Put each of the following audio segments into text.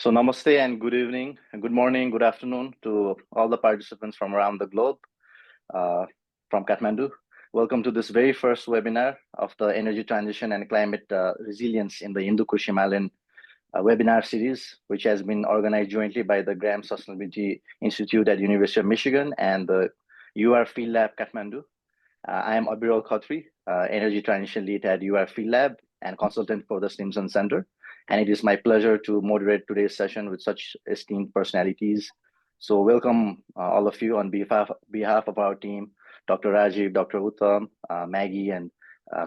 So namaste and good evening, good morning, good afternoon to all the participants from around the globe, uh, from Kathmandu. Welcome to this very first webinar of the Energy Transition and Climate Resilience in the Hindu-Kush Himalayan webinar series, which has been organized jointly by the Graham Sustainability Institute at University of Michigan and the UR Field Lab Kathmandu. I am Abirul Khatri, Energy Transition Lead at UR Field Lab and consultant for the Stimson Center. And it is my pleasure to moderate today's session with such esteemed personalities. So welcome all of you on behalf of our team, Dr. Rajiv, Dr. Uttam, Maggie, and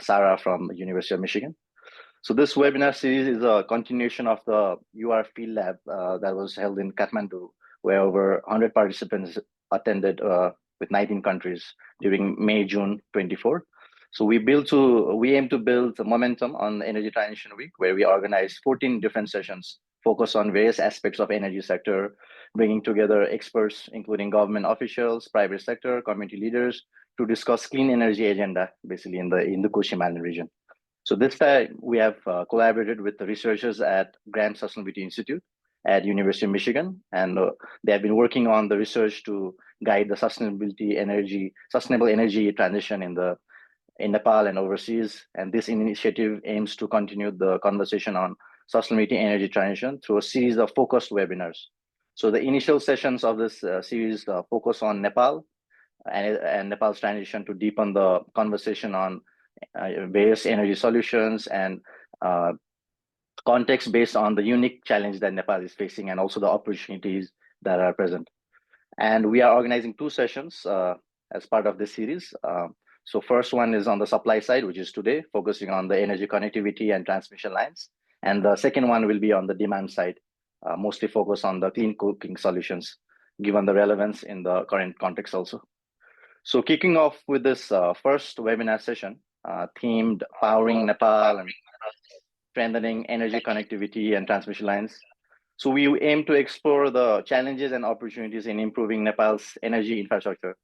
Sarah from University of Michigan. So this webinar series is a continuation of the UR Field Lab that was held in Kathmandu, where over 100 participants attended with 19 countries during May, June 24. So we aim to build the momentum on Energy Transition Week, where we organize 14 different sessions focused on various aspects of energy sector, bringing together experts, including government officials, private sector, community leaders, to discuss clean energy agenda, basically in the Kush Himalayan region. So this time we have collaborated with the researchers at Graham Sustainability Institute at University of Michigan, and they have been working on the research to guide the sustainable energy transition in Nepal and overseas. And this initiative aims to continue the conversation on sustainability energy transition through a series of focused webinars. So the initial sessions of this series focus on Nepal and Nepal's transition to deepen the conversation on various energy solutions and context based on the unique challenge that Nepal is facing and also the opportunities that are present. And we are organizing two sessions as part of this series. So first one is on the supply side, which is today, focusing on the energy connectivity and transmission lines. And the second one will be on the demand side, mostly focused on the clean cooking solutions, given the relevance in the current context also. So kicking off with this first webinar session, themed Powering Nepal and Strengthening Energy Connectivity and Transmission Lines. So we aim to explore the challenges and opportunities in improving Nepal's energy infrastructure.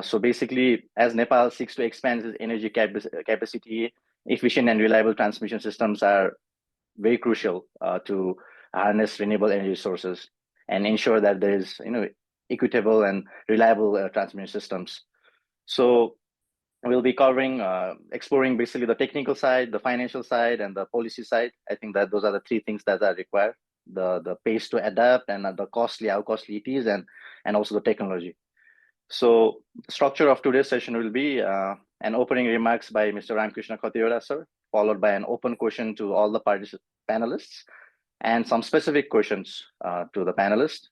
So basically, as Nepal seeks to expand its energy capacity, efficient and reliable transmission systems are very crucial to harness renewable energy sources and ensure that there is, equitable and reliable transmission systems. So we'll be covering, exploring basically the technical side, the financial side, and the policy side. I think that those are the three things that are required: the pace to adapt, and how costly it is, and also the technology. So the structure of today's session will be an opening remarks by Mr. Ramkrishna Khatiwala, sir, followed by an open question to all the panelists, and some specific questions to the panelists.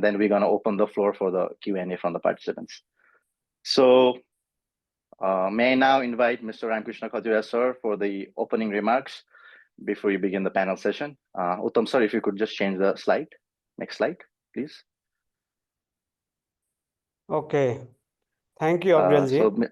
Then we're going to open the floor for the Q&A from the participants. So may I now invite Mr. Ramkrishna Khatiwala, sir, for the opening remarks before you begin the panel session. Uttam, sir, if you could just change the slide. Next slide, please. Okay. Thank you, Abrilji. So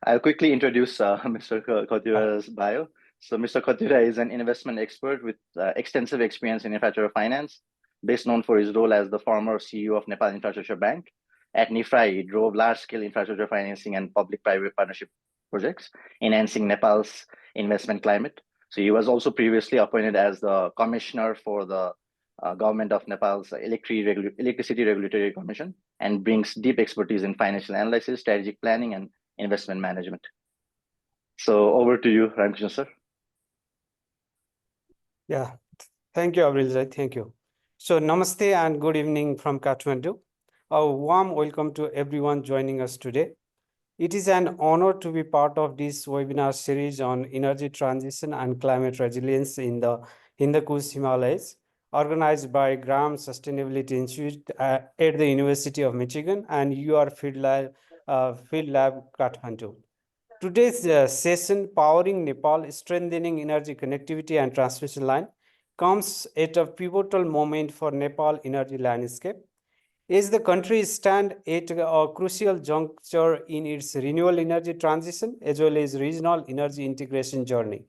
I'll quickly introduce Mr. Khatiwala's bio. So Mr. Khatiwala is an investment expert with extensive experience in infrastructure finance, best known for his role as the former CEO of Nepal Infrastructure Bank. At NIFRA, he drove large-scale infrastructure financing and public-private partnership projects, enhancing Nepal's investment climate. So he was also previously appointed as the commissioner for the government of Nepal's Electricity Regulatory Commission, and brings deep expertise in financial analysis, strategic planning, and investment management. So over to you, Ramkrishna, sir. Yeah, thank you, Abrilji. Thank you. So namaste and good evening from Kathmandu. A warm welcome to everyone joining us today. It is an honor to be part of this webinar series on energy transition and climate resilience in the Hindu-Kush Himalayas, organized by Graham Sustainability Institute at the University of Michigan and UR Field Lab Kathmandu. Today's session, Powering Nepal, Strengthening Energy Connectivity and Transmission Line, comes at a pivotal moment for Nepal energy landscape. As the country stands at a crucial juncture in its renewable energy transition as well as regional energy integration journey.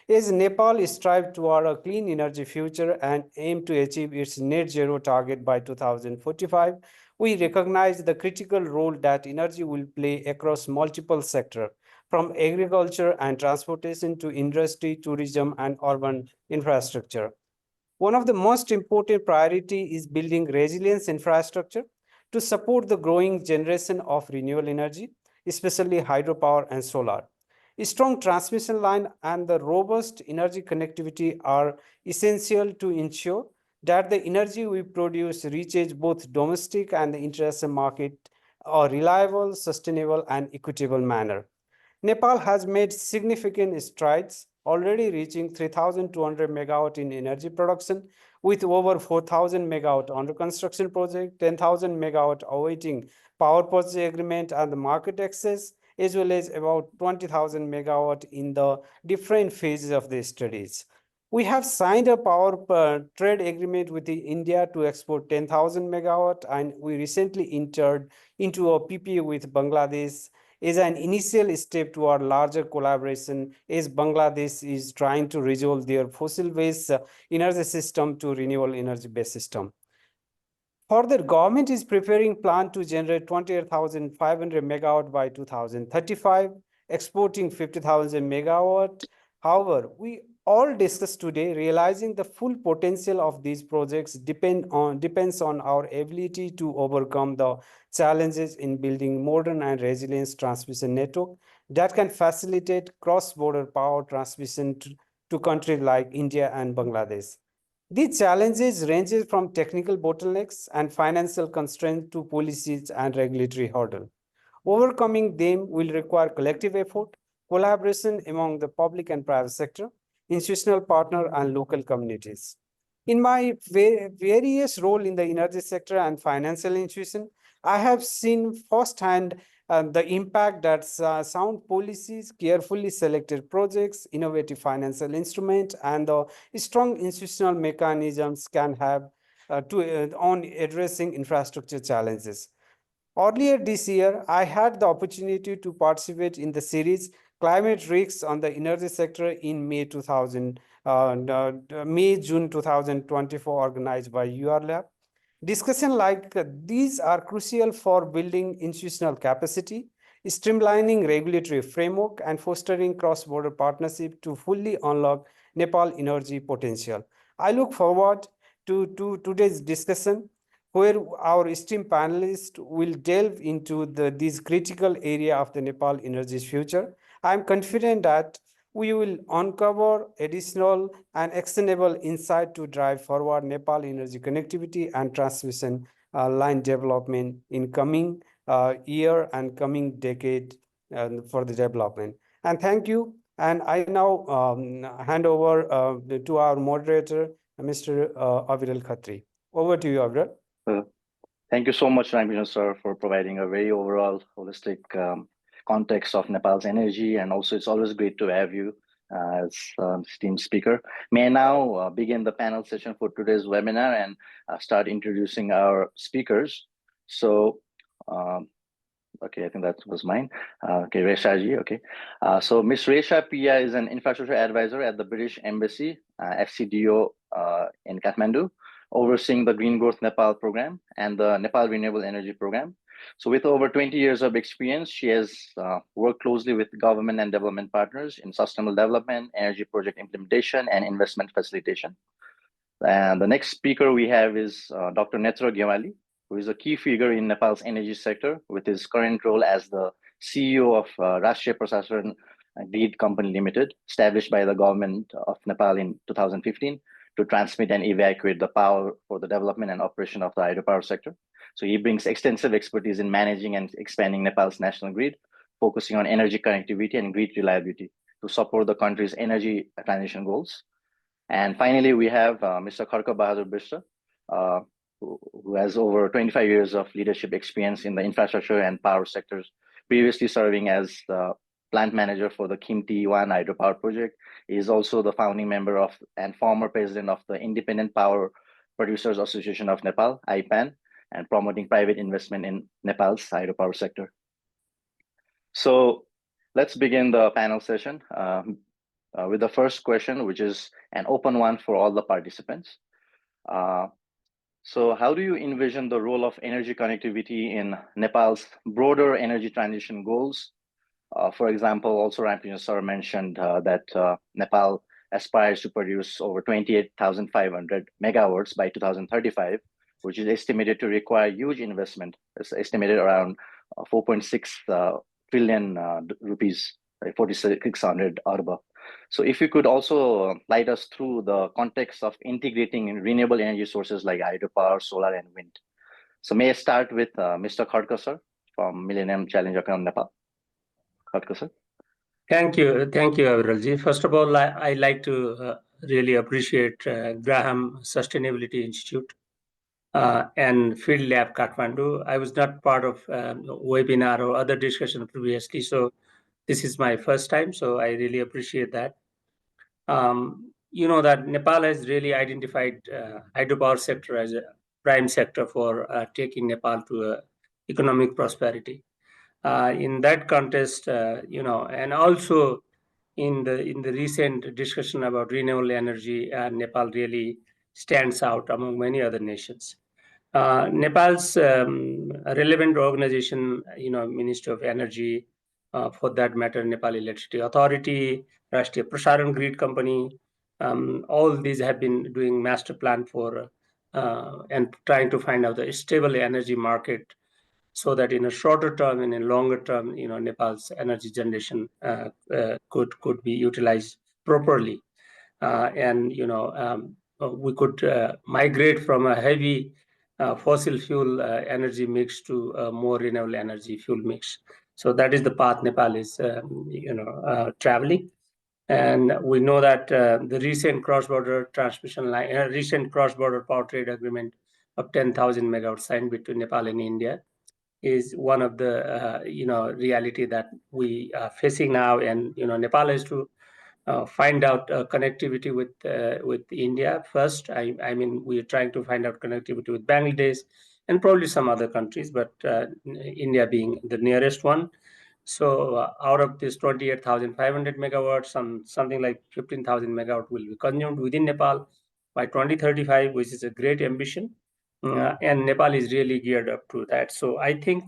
As Nepal strives toward a clean energy future and aims to achieve its net zero target by 2045, we recognize the critical role that energy will play across multiple sectors, from agriculture and transportation to industry, tourism, and urban infrastructure. One of the most important priority is building resilience infrastructure to support the growing generation of renewable energy, especially hydropower and solar. A strong transmission line and the robust energy connectivity are essential to ensure that the energy we produce reaches both domestic and the international market a reliable, sustainable, and equitable manner. Nepal has made significant strides, already reaching 3,200 megawatt in energy production, with over 4,000 megawatt under construction project, 10,000 megawatt awaiting power purchase agreement and the market access, as well as about 20,000 megawatt in the different phases of the studies. We have signed a power trade agreement with India to export 10,000 megawatt, and we recently entered into a PPA with Bangladesh is an initial step toward larger collaboration as Bangladesh is trying to resolve their fossil-based energy system to renewable energy-based system. Further, government is preparing plan to generate 28,500 megawatt by 2035, exporting 50,000 megawatt. However, we all discussed today, realizing the full potential of these projects depends on our ability to overcome the challenges in building modern and resilient transmission network that can facilitate cross-border power transmission to countries like India and Bangladesh. These challenges ranges from technical bottlenecks and financial constraints to policies and regulatory hurdles. Overcoming them will require collective effort, collaboration among the public and private sector, institutional partner, and local communities. In my various role in the energy sector and financial institution, I have seen firsthand the impact that sound policies, carefully selected projects, innovative financial instruments, and the strong institutional mechanisms can have on addressing infrastructure challenges. Earlier this year, I had the opportunity to participate in the series Climate Risks on the Energy Sector in May-June 2024, organized by UR Discussion like these are crucial for building institutional capacity, streamlining regulatory framework, and fostering cross-border partnership to fully unlock Nepal energy potential. I look forward to today's discussion, where our esteemed panelists will delve into this critical area of the Nepal energy's future. I am confident that we will uncover additional and actionable insight to drive forward Nepal energy connectivity and transmission line development in coming year and coming decade for the development. And thank you. And I now hand over to our moderator, Mr. Aviral Khatri. Over to you, Aviral. Thank you so much, Ramjan sir, for providing a very overall holistic context of Nepal's energy. And also, it's always great to have you as esteemed speaker. May I now begin the panel session for today's webinar and start introducing our speakers. So, okay, I think that was mine. Okay, Resha ji, okay. So Ms. Resha Pia is an infrastructure advisor at the British Embassy, FCDO in Kathmandu, overseeing the Green Growth Nepal program and the Nepal Renewable Energy program. So with over 20 years of experience, she has worked closely with government and development partners in sustainable development, energy project implementation, and investment facilitation. And the next speaker we have is Dr. Netra Gyawali, who is a key figure in Nepal's energy sector with his current role as the CEO of Rashtriya Prasasan Grid Company Limited, established by the government of Nepal in 2015 to transmit and evacuate the power for the development and operation of the hydropower sector. So he brings extensive expertise in managing and expanding Nepal's national grid, focusing on energy connectivity and grid reliability to support the country's energy transition goals. And finally, we have Mr. Kharka Bahadur Bishra, who has over 25 years of leadership experience in the infrastructure and power sectors, previously serving as the plant manager for the Khimti 1 hydropower project. He is also the founding member of and former president of the Independent Power Producers Association of Nepal, IPAN, and promoting private investment in Nepal's hydropower sector. So let's begin the panel session with the first question, which is an open one for all the participants. So how do you envision the role of energy connectivity in Nepal's broader energy transition goals? For example, also Ramjan sir mentioned that Nepal aspires to produce over 28,500 megawatts by 2035, which is estimated to require huge investment. It's estimated around 4.6 trillion rupees, 4,600 arba. So if you could also light us through the context of integrating in renewable energy sources like hydropower, solar, and wind. So may I start with Mr. Khadka, sir, from Millennium Challenge Account, Nepal. Khadka, sir. Thank you, Aviralji. First of all, I like to really appreciate Graham Sustainability Institute and Field Lab Kathmandu. I was not part of webinar or other discussion previously, so this is my first time, so I really appreciate that. You know that Nepal has really identified hydropower sector as a prime sector for taking Nepal to economic prosperity. In that context, and also in the recent discussion about renewable energy, Nepal really stands out among many other nations. Nepal's relevant organization, Ministry of Energy, for that matter, Nepal Electricity Authority, Rashtriya Prasaran Grid Company, all these have been doing master plan for and trying to find out the stable energy market so that in a shorter term and in longer term, Nepal's energy generation could be utilized properly, and we could migrate from a heavy fossil fuel energy mix to a more renewable energy fuel mix. So that is the path Nepal is, traveling. And we know that the recent cross-border transmission line, recent cross-border power trade agreement of 10,000 megawatts signed between Nepal and India is one of the reality that we are facing now, and Nepal has to find out connectivity with India first. I mean, we are trying to find out connectivity with Bangladesh and probably some other countries, but India being the nearest one. So out of this 28,500 megawatts, something like 15,000 megawatt will be consumed within Nepal by 2035, which is a great ambition. And Nepal is really geared up to that. So I think,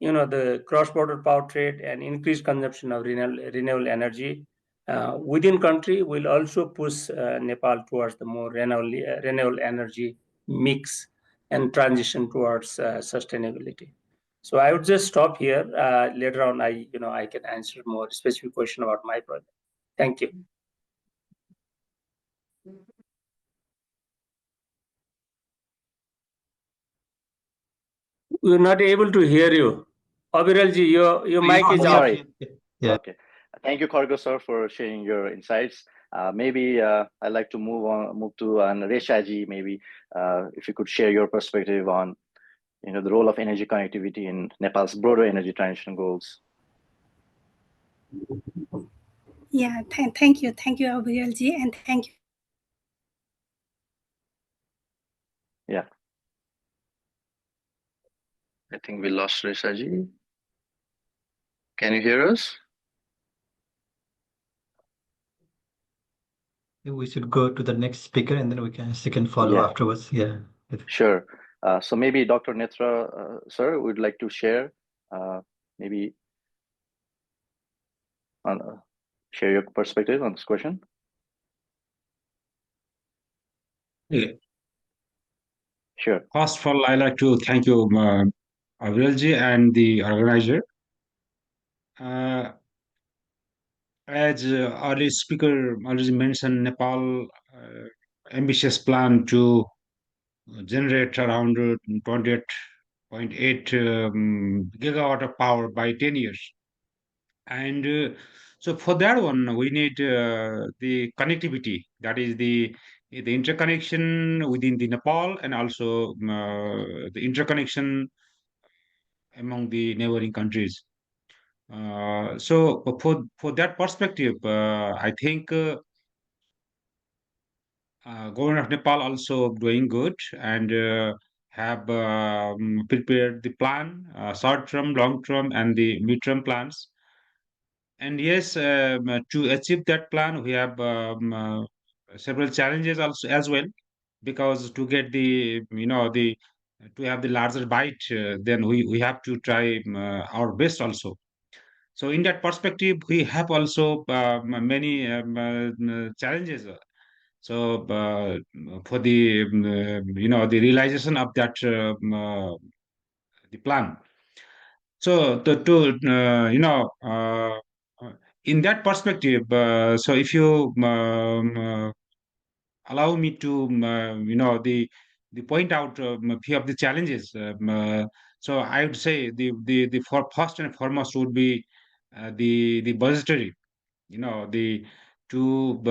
the cross-border power trade and increased consumption of renewable energy within country will also push Nepal towards the more renewable energy mix and transition towards sustainability. So I would just stop here. Later on, I can answer more specific question about my project. Thank you. We're not able to hear you. Abiralji, your mic is off. Sorry. Yeah. Okay. Thank you, Khadka, sir, for sharing your insights. Maybe I'd like to move to Reshaji. Maybe if you could share your perspective on the role of energy connectivity in Nepal's broader energy transition goals. Yeah, thank you, Abhiralji, and thank you. Yeah. I think we lost Reshaji. Can you hear us? We should go to the next speaker and then we can follow afterwards. Yeah. Sure. So maybe Dr. Netra, sir, would like to share, maybe share your perspective on this question. Yeah. Sure. First of all, I'd like to thank you, Aviralji, and the organizer. As early speaker already mentioned, Nepal ambitious plan to generate around 28.8 gigawatt of power by 10 years. And so for that one, we need the connectivity, that is the interconnection within the Nepal and also the interconnection among the neighboring countries. So for that perspective, I think government of Nepal also doing good and have prepared the plan, short-term, long-term, and the mid-term plans. And yes, to achieve that plan, we have several challenges also as well, because to get the to have the larger bite, then we have to try our best also. So in that perspective, we have also many challenges. So for the the realization of that the plan. So in that perspective, so if you allow me to the point out a few of the challenges. So I would say the for first and foremost would be the budgetary. The to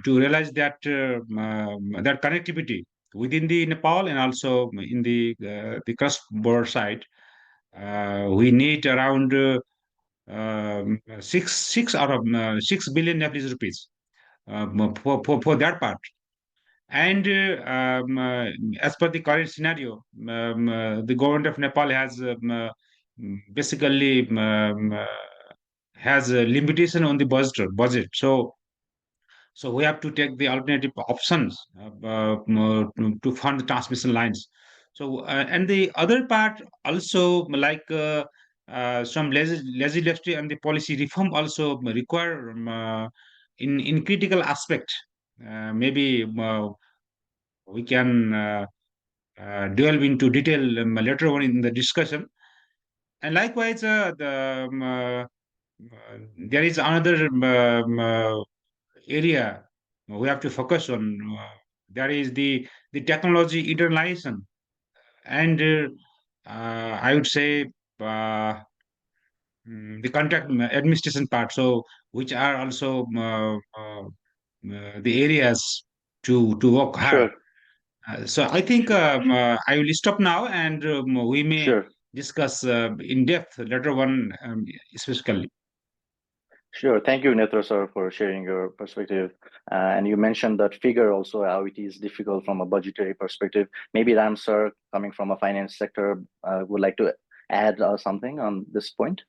realize that that connectivity within the Nepal and also in the cross border side, we need around 6 billion Nepalese rupees for that part. And as per the current scenario, the government of Nepal has basically has a limitation on the budget. So we have to take the alternative options to fund the transmission lines. So and the other part also, like some legislative and the policy reform also require in critical aspect. Maybe we can delve into detail later on in the discussion. And likewise, there is another area we have to focus on. That is the technology internalization, and I would say the contract administration part. So which are also the areas to work hard. Sure. So I think I will stop now, and we may Sure. discuss in depth later on, specifically. Sure. Thank you, Netra sir, for sharing your perspective. And you mentioned that figure also, how it is difficult from a budgetary perspective. Maybe Ram sir, coming from a finance sector, would like to add something on this point.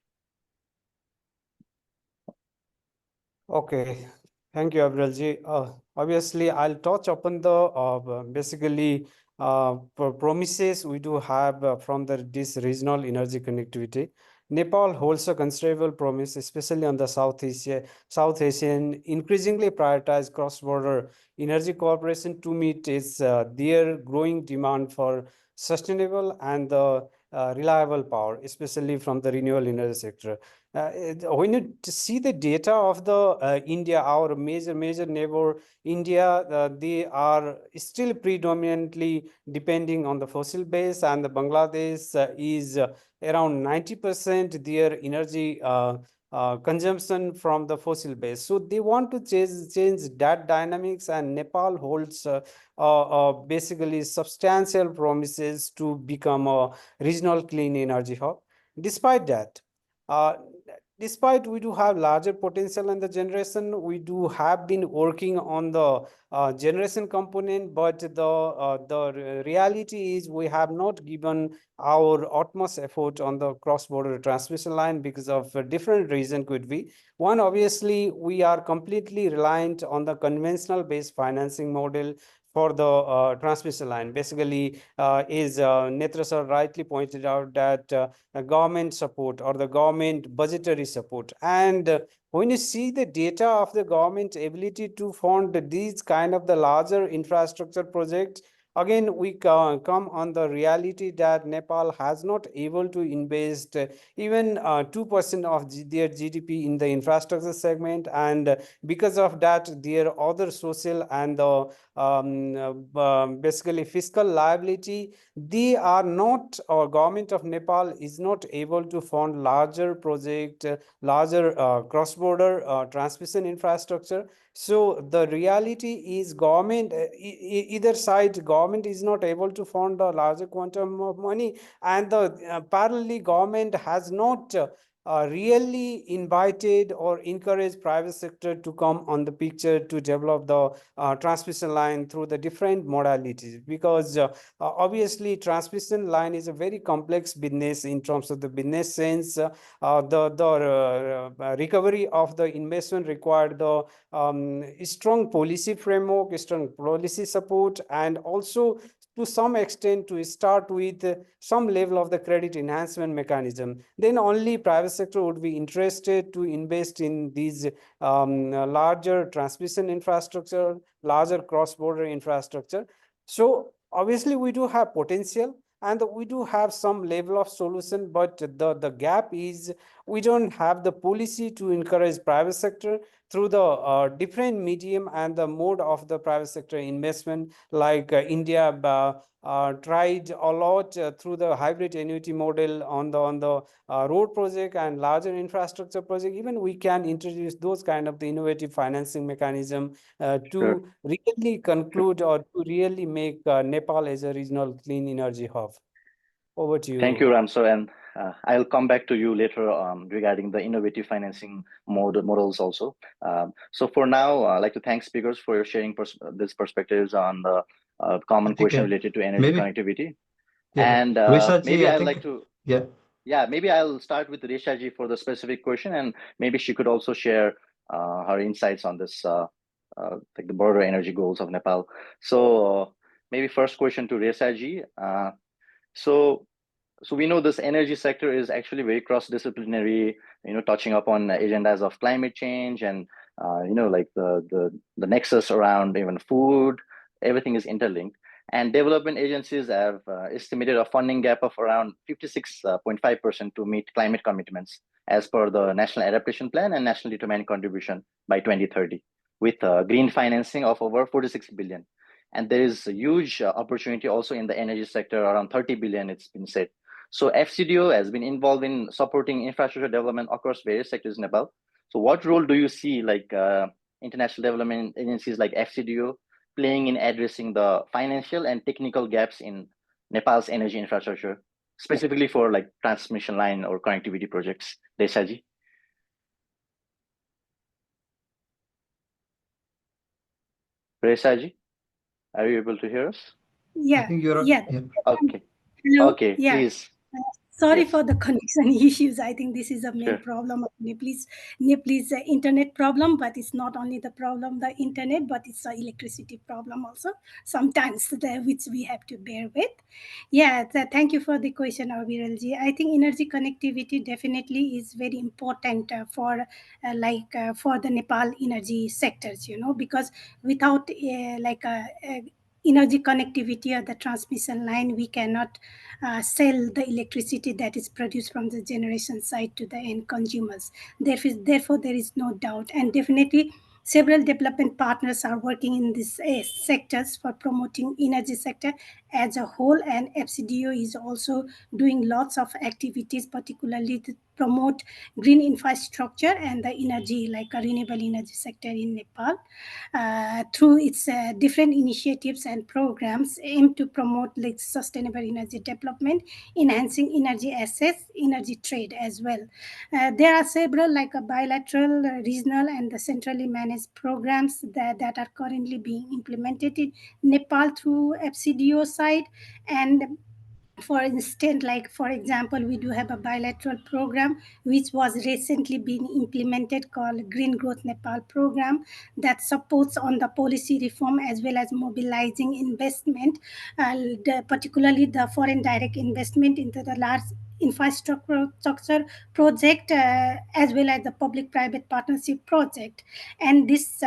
Okay, thank you, Abrilji. Obviously, I'll touch upon the basically promises we do have from this regional energy connectivity. Nepal holds a considerable promise, especially on the South Asian, increasingly prioritize cross-border energy cooperation to meet their growing demand for sustainable and reliable power, especially from the renewable energy sector. When you see the data of the India, our major neighbor, India, they are still predominantly depending on the fossil base, and the Bangladesh is around 90% their energy consumption from the fossil base. So they want to change that dynamics, and Nepal holds basically substantial promises to become a regional clean energy hub. Despite that, uh, despite we do have larger potential in the generation, we do have been working on the generation component, but the reality is we have not given our utmost effort on the cross-border transmission line because of a different reason. Could be one, obviously we are completely reliant on the conventional based financing model for the transmission line. Basically, is Netra sir rightly pointed out that government support or the government budgetary support. And when you see the data of the government ability to fund these kind of the larger infrastructure projects, again we come on the reality that Nepal has not able to invest even 2% of their GDP in the infrastructure segment, and because of that their other social and the basically fiscal liability, they are not, or government of Nepal is not able to fund larger project, larger cross-border transmission infrastructure. So the reality is government, either side, government is not able to fund a larger quantum of money, and the parallelly government has not really invited or encouraged private sector to come on the picture to develop the transmission line through the different modalities, because obviously transmission line is a very complex business in terms of the business sense. The recovery of the investment required the strong policy framework, strong policy support, and also to some extent to start with some level of the credit enhancement mechanism, then only private sector would be interested to invest in these larger transmission infrastructure, larger cross-border infrastructure. So obviously we do have potential and we do have some level of solution, but the gap is we don't have the policy to encourage private sector through the different medium and the mode of the private sector investment, like India tried a lot through the hybrid annuity model on the road project and larger infrastructure project. Even we can introduce those kind of the innovative financing mechanism to really conclude or to really make Nepal as a regional clean energy hub. Over to you. Thank you, Ramsar, and I'll come back to you later regarding the innovative financing models also. So for now, I'd like to thank speakers for sharing these perspectives on the common question related to energy connectivity. Yeah. And maybe I'd like to, maybe I'll start with Reshaji for the specific question, and maybe she could also share her insights on this, like the broader energy goals of Nepal. So maybe first question to Reshaji. So we know this energy sector is actually very cross-disciplinary, touching upon agendas of climate change and, like the nexus around even food, everything is interlinked. And development agencies have estimated a funding gap of around 56.5% to meet climate commitments as per the National Adaptation Plan and National Determined Contribution by 2030, with green financing of over 46 billion. And there is a huge opportunity also in the energy sector, around 30 billion, it's been said. So FCDO has been involved in supporting infrastructure development across various sectors in Nepal. So what role do you see like international development agencies like FCDO playing in addressing the financial and technical gaps in Nepal's energy infrastructure, specifically for like transmission line or connectivity projects? Reshaji? Reshaji, are you able to hear us? Yeah. I think you're Okay. Hello? Okay, Yeah. please. Sorry Yes. for the connection issues. I think this is a main problem of Nepalese internet problem, but it's not only the problem the internet, but it's the electricity problem also sometimes, which we have to bear with. Yeah, thank you for the question, Abiralji. I think energy connectivity definitely is very important for the Nepal energy sectors, because without energy connectivity or the transmission line, we cannot sell the electricity that is produced from the generation side to the end consumers. Therefore, there is no doubt, and definitely several development partners are working in these sectors for promoting energy sector as a whole, and FCDO is also doing lots of activities, particularly to promote green infrastructure and the energy, like a renewable energy sector in Nepal, through its different initiatives and programs aim to promote like sustainable energy development, enhancing energy access, energy trade as well. There are several like a bilateral, regional, and the centrally managed programs that are currently being implemented in Nepal through FCDO side. And for instance, like for example, we do have a bilateral program which was recently being implemented called Green Growth Nepal program, that supports on the policy reform as well as mobilizing investment, particularly the foreign direct investment into the large infrastructure project, as well as the public-private partnership project. And this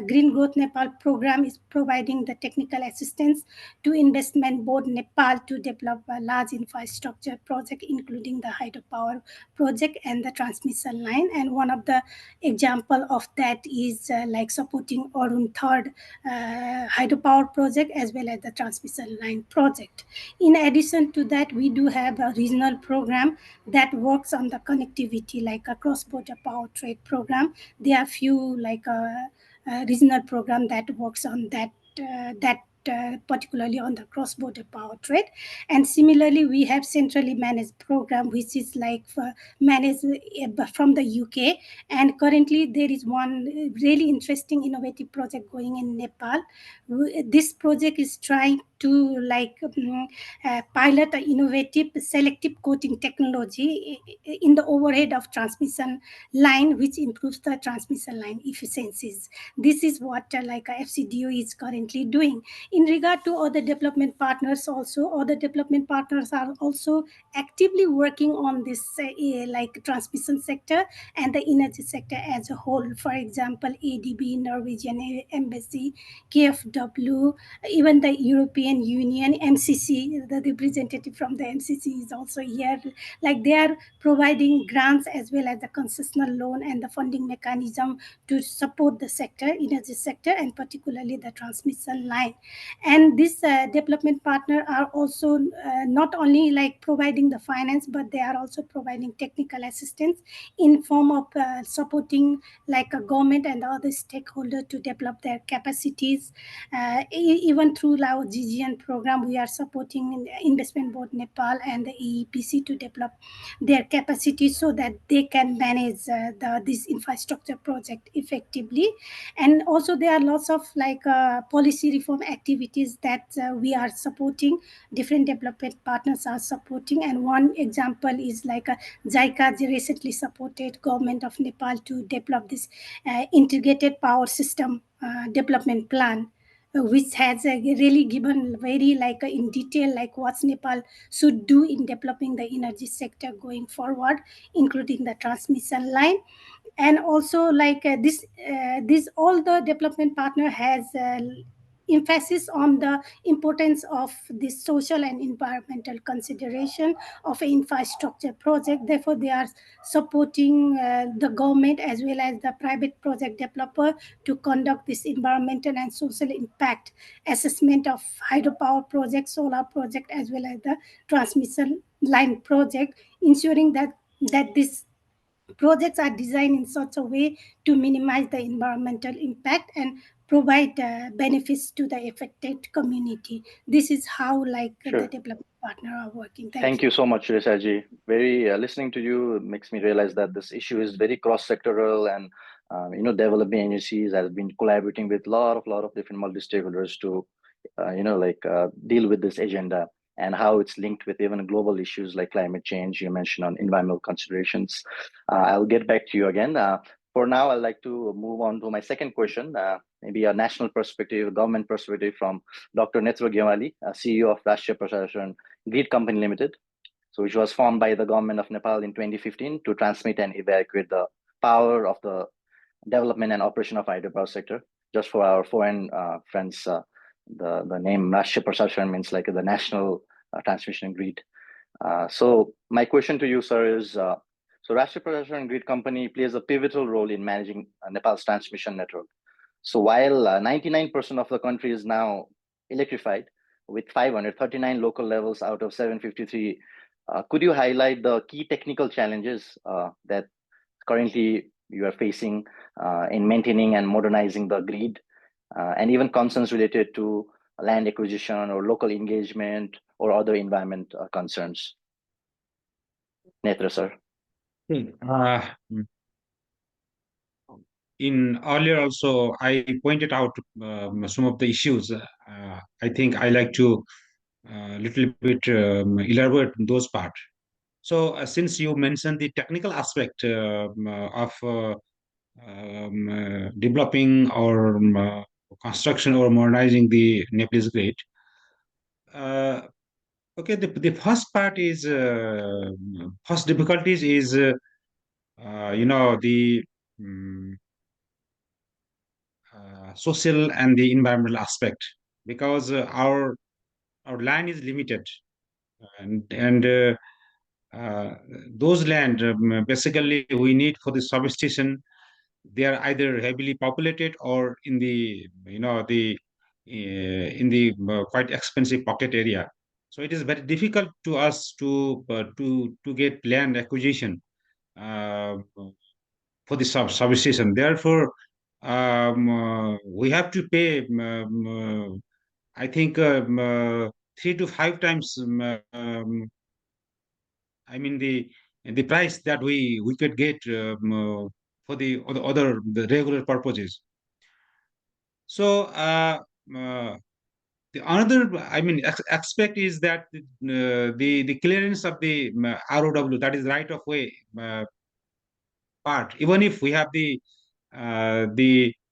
Green Growth Nepal program is providing the technical assistance to Investment Board Nepal to develop a large infrastructure project, including the hydropower project and the transmission line. And one of the example of that is like supporting Arun third hydropower project as well as the transmission line project. In addition to that, we do have a regional program that works on the connectivity, like a cross-border power trade program. There are few like a regional program that works on particularly on the cross-border power trade. And similarly, we have centrally managed program which is like managed from the UK. And currently there is one really interesting innovative project going in Nepal. This project is trying to pilot an innovative selective coating technology in the overhead of transmission line, which improves the transmission line efficiencies. This is what FCDO is currently doing. In regard to other development partners, also other development partners are also actively working on this transmission sector and the energy sector as a whole. For example, ADB, Norwegian Embassy, KfW, even the European Union, MCC, the representative from the MCC is also here. Like they are providing grants as well as the concessional loan and the funding mechanism to support the sector, energy sector, and particularly the transmission line. And this development partner are also not only like providing the finance, but they are also providing technical assistance in form of supporting like a government and other stakeholders to develop their capacities. Even through our GGN program, we are supporting Investment Board Nepal and the EEPC to develop their capacity so that they can manage this infrastructure project effectively. And also there are lots of policy reform activities that we are supporting, different development partners are supporting. And one example is JICA recently supported government of Nepal to develop this integrated power system development plan, which has really given very in detail what Nepal should do in developing the energy sector going forward, including the transmission line. And also this all the development partner has emphasis on the importance of this social and environmental consideration of an infrastructure project. Therefore, they are supporting the government as well as the private project developer to conduct this environmental and social impact assessment of hydropower project, solar project, as well as the transmission line project, ensuring that these projects are designed in such a way to minimize the environmental impact and provide benefits to the affected community. This is how Sure. the development partner are working. Thank you so much, Resaji. Very listening to you makes me realize that this issue is very cross-sectoral, and development agencies have been collaborating with lot of different multi-stakeholders to deal with this agenda, and how it's linked with even global issues like climate change. You mentioned on environmental considerations. I'll get back to you again. For now, I'd like to move on to my second question, maybe a national perspective, government perspective from Dr. Netra Gewali, CEO of Rashtriya Prashasan Grid Company Limited, so which was formed by the government of Nepal in 2015 to transmit and evacuate the power of the development and operation of hydropower sector. Just for our foreign friends, the name Rashtriya Prashasan means like the national transmission grid. So my question to you, sir, is so Rashtriya Prashasan Grid Company plays a pivotal role in managing Nepal's transmission network. So while 99% of the country is now electrified with 539 local levels out of 753, could you highlight the key technical challenges that currently you are facing in maintaining and modernizing the grid, and even concerns related to land acquisition or local engagement or other environment concerns? Netra, sir. In earlier also, I pointed out some of the issues. I think I like to little bit elaborate on those parts. So since you mentioned the technical aspect of developing or construction or modernizing the Nepalese grid, okay, the first part is first difficulties is the social and the environmental aspect, because our land is limited, and those land basically we need for the substation. They are either heavily populated or in the in the quite expensive pocket area. So it is very difficult to us to get land acquisition for the substation. Therefore, we have to pay, I think, 3 to 5 times. I mean the price that we could get for the other the regular purposes. So another, I mean, aspect is that the clearance of the ROW, that is right of way part. Even if we have the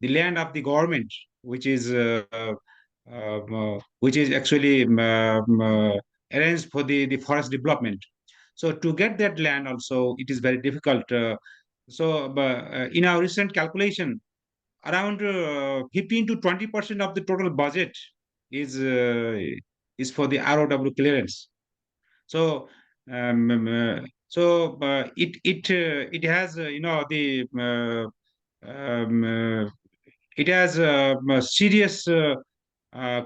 land of the government, which is actually arranged for the forest development. So to get that land also, it is very difficult. In our recent calculation, around 15 to 20% of the total budget is uh, is for the ROW clearance. So it has it has a serious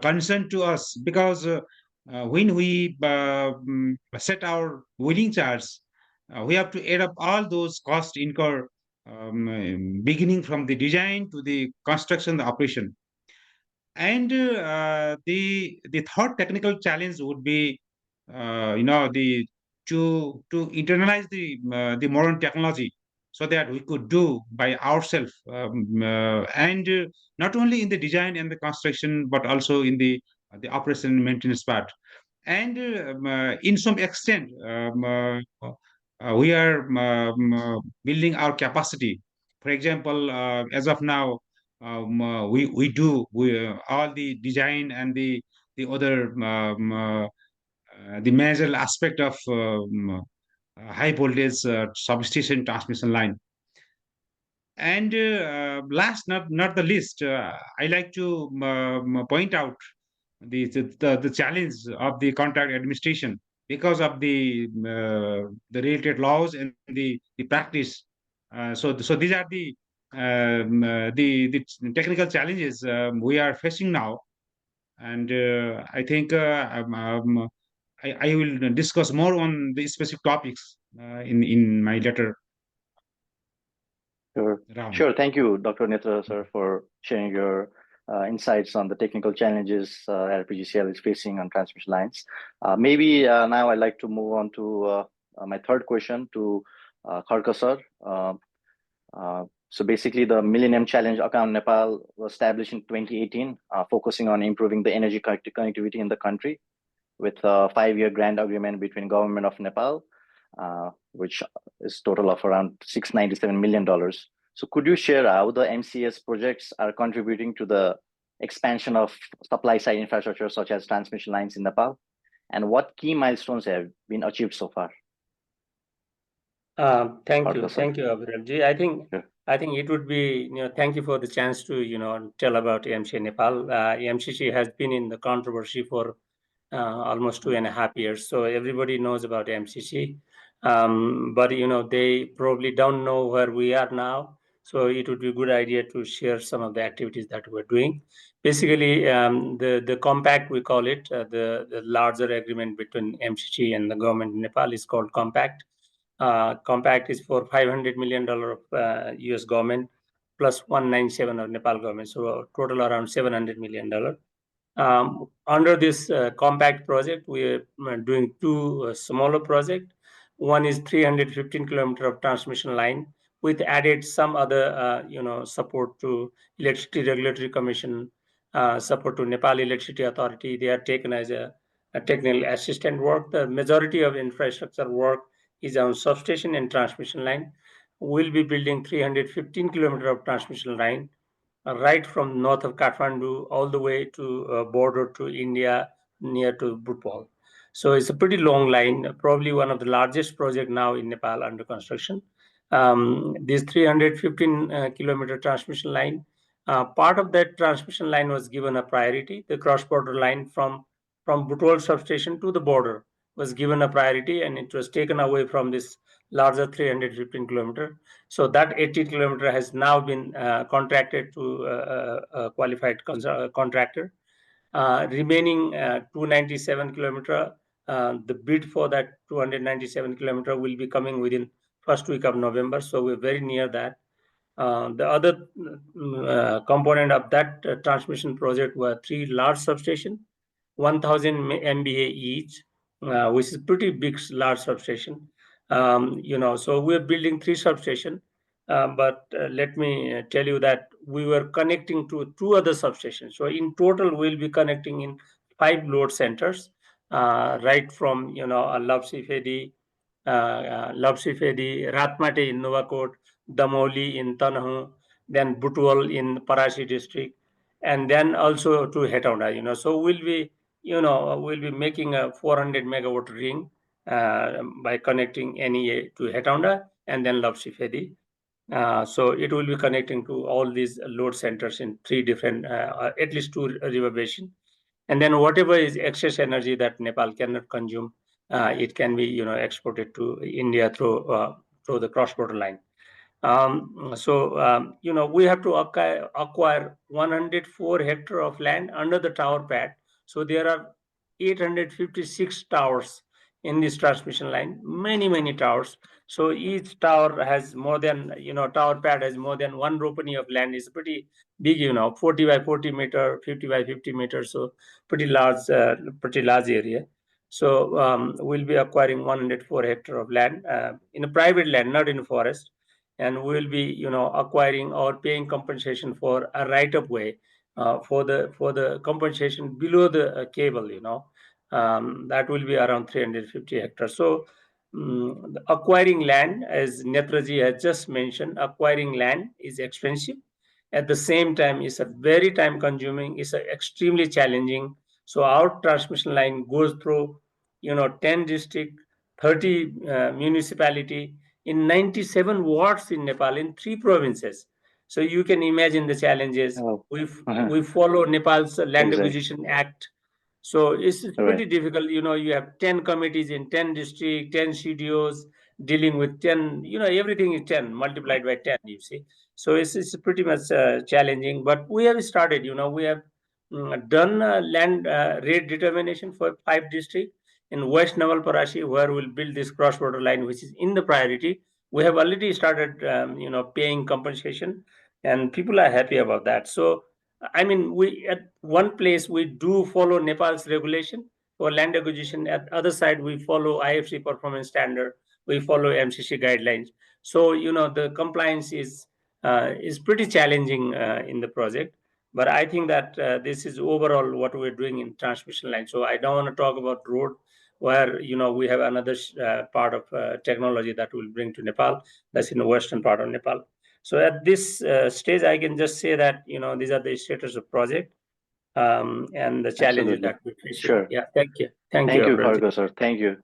concern to us, because when we set our wheeling charts, we have to add up all those costs incur, beginning from the design to the construction, the operation. And the third technical challenge would be, the to internalize the modern technology, so that we could do by ourselves, and not only in the design and the construction, but also in the operation and maintenance part. And in some extent, we are building our capacity. For example, as of now, we all the design and the other the major aspect of high voltage substation transmission line. And last, not the least, I like to point out the challenge of the contract administration, because of the related laws and the practice. So these are the technical challenges we are facing now. And I think I will discuss more on the specific topics in my letter. Sure. Ram. Sure. Thank you, Dr. Netra, sir, for sharing your insights on the technical challenges LPGCL is facing on transmission lines. Maybe now I'd like to move on to my third question to Kharka, sir. So basically, the Millennium Challenge Account Nepal was established in 2018, focusing on improving the energy connectivity in the country, with a 5-year grant agreement between Government of Nepal, which is total of around $697 million. So could you share how the MCS projects are contributing to the expansion of supply side infrastructure, such as transmission lines in Nepal, and what key milestones have been achieved so far? Thank you, Kharka, sir. Abhiralji. Sure. I think it would be, thank you for the chance to, tell about AMC Nepal. AMCC has been in the controversy for almost 2.5 years, so everybody knows about MCC. But they probably don't know where we are now. So it would be a good idea to share some of the activities that we're doing. Basically, the compact, we call it, the larger agreement between MCC and the government in Nepal is called compact. Compact is for $500 million of US government plus 197 of Nepal government, so total around $700 million. Under this compact project, we are doing two smaller projects. One is 315 kilometer of transmission line with added some other support to Electricity Regulatory Commission, support to Nepal Electricity Authority. They are taken as a technical assistant work. The majority of infrastructure work is on substation and transmission line. We'll be building 315 kilometer of transmission line right from north of Kathmandu all the way to border to India near to Bhopal. So it's a pretty long line, probably one of the largest project now in Nepal under construction. This 315 kilometer transmission line, part of that transmission line was given a priority. The cross-border line from Bhopal substation to the border was given a priority, and it was taken away from this larger 315 kilometer. So that 80 kilometer has now been contracted to a qualified contractor. Remaining 297 kilometer, the bid for that 297 kilometer will be coming within first week of November. So we're very near that. The other component of that transmission project were 3 large substations, 1,000 MVA each, which is pretty big, large substation. So we're building 3 substations. But let me tell you that we were connecting to 2 other substations. So in total, we'll be connecting in 5 load centers, right from Lapsifedi, Ratmate in Novakot, Damoli in Tanahu, then Butwal in Parashi district, and then also to Hetaunda. So we'll be making a 400 megawatt ring by connecting NEA to Hetaunda and then Lapsifedi. So it will be connecting to all these load centers in 3 different, at least 2 river basin. And then whatever is excess energy that Nepal cannot consume, it can be exported to India through the cross-border line. We have to acquire 104 hectare of land under the tower pad. So there are 856 towers in this transmission line, many towers. So each tower has more than, tower pad has more than 1 ropani of land. Is pretty big, 40 by 40 meter, 50 by 50 meters. So pretty large area. So we'll be acquiring 104 hectare of land in a private land, not in a forest. And we'll be, acquiring or paying compensation for a right-of-way for the compensation below the cable, that will be around 350 hectares. So acquiring land, as Netraji has just mentioned, acquiring land is expensive. At the same time, it's a very time-consuming, it's extremely challenging. So our transmission line goes through, 10 district, 30 municipality, in 97 wards in Nepal, in 3 provinces. So you can imagine the challenges. Oh. We follow Nepal's Land Exactly. Acquisition Act. So it's pretty Right. difficult. You have 10 committees in 10 districts, 10 CDOs dealing with 10, everything is 10 multiplied by 10, you see. So it's pretty much challenging, but we have started, we have done land rate determination for 5 districts. In West Naval Parashi, where we'll build this cross-border line, which is in the priority, we have already started, paying compensation, and people are happy about that. So, I mean, we at one place we do follow Nepal's regulation for land acquisition. At other side, we follow IFC performance standard. We follow MCC guidelines. So, the compliance is pretty challenging in the project. But I think that this is overall what we're doing in transmission line. So I don't want to talk about road, where we have another part of technology that we'll bring to Nepal, that's in the western part of Nepal. So at this stage, I can just say that these are the status of project and the challenges Absolutely. that we face. Sure. Yeah, thank you. Thank you, Abhiraj. Bhargav sir. Thank you.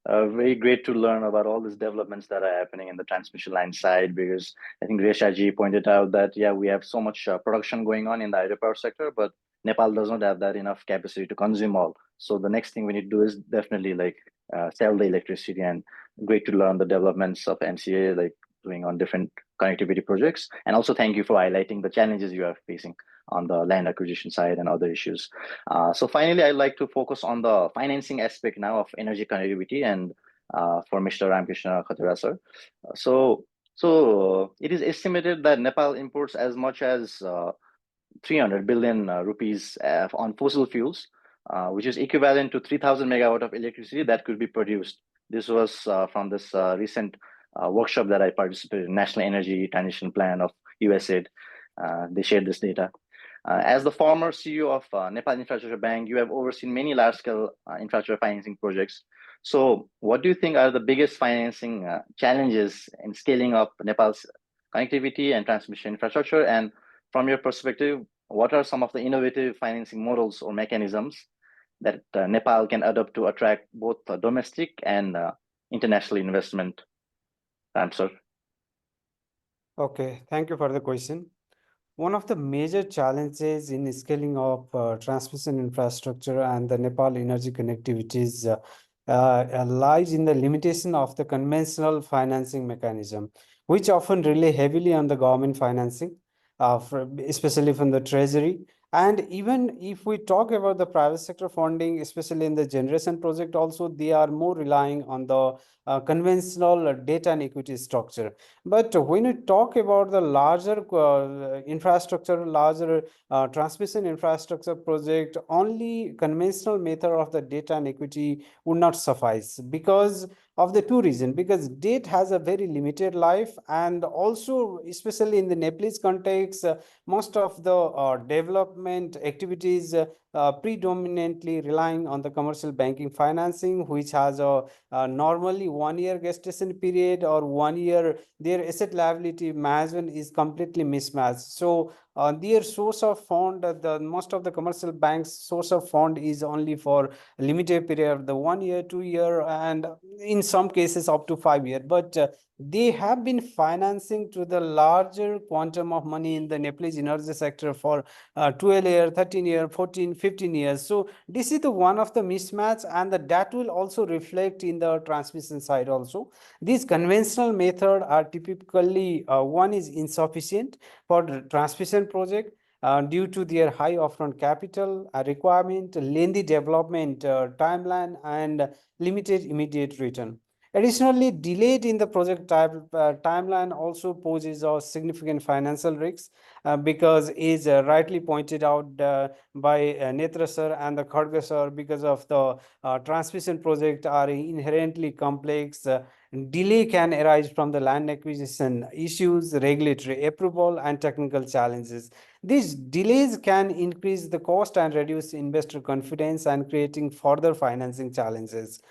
Very great to learn about all these developments that are happening in the transmission line side, because I think Reshaji pointed out that, yeah, we have so much production going on in the hydropower sector, but Nepal does not have that enough capacity to consume all. So the next thing we need to do is definitely like sell the electricity, and great to learn the developments of MCA, like doing on different connectivity projects. And also thank you for highlighting the challenges you are facing on the land acquisition side and other issues. So finally, I'd like to focus on the financing aspect now of energy connectivity, and for Mr. Ramkrishna Khatara sir. So it is estimated that Nepal imports as much as 300 billion rupees on fossil fuels, which is equivalent to 3,000 megawatt of electricity that could be produced. This was from this recent workshop that I participated in, National Energy Transition Plan of USAID. They shared this data. As the former CEO of Nepal Infrastructure Bank, you have overseen many large-scale infrastructure financing projects. So what do you think are the biggest financing challenges in scaling up Nepal's connectivity and transmission infrastructure? And from your perspective, what are some of the innovative financing models or mechanisms that Nepal can adopt to attract both domestic and international investment? Sir. Okay, thank you for the question. One of the major challenges in scaling of transmission infrastructure and the Nepal energy connectivities lies in the limitation of the conventional financing mechanism, which often rely heavily on the government financing, especially from the treasury. And even if we talk about the private sector funding, especially in the generation project, also they are more relying on the conventional debt and equity structure. But when we talk about the larger infrastructure, larger transmission infrastructure project, only conventional method of the debt and equity would not suffice, because of the 2 reasons. Because debt has a very limited life, and also especially in the Nepalese context, most of the development activities predominantly relying on the commercial banking financing, which has a normally 1 year gestation period or 1 year. Their asset liability management is completely mismatched. So their source of fund, the most of the commercial banks source of fund is only for limited period, the 1 year, 2 year, and in some cases up to 5 year. But they have been financing to the larger quantum of money in the Nepalese energy sector for 12 year, 13 year, 14, 15 years. So this is the one of the mismatch, and that will also reflect in the transmission side also. These conventional method are typically one is insufficient for the transmission project due to their high upfront capital requirement, lengthy development timeline, and limited immediate return. Additionally, delayed in the project timeline also poses a significant financial risks because is rightly pointed out by Netra sir and the Kharge sir, because of the transmission project are inherently complex. Delay can arise from the land acquisition issues, regulatory approval, and technical challenges. These delays can increase the cost and reduce investor confidence and creating further financing challenges.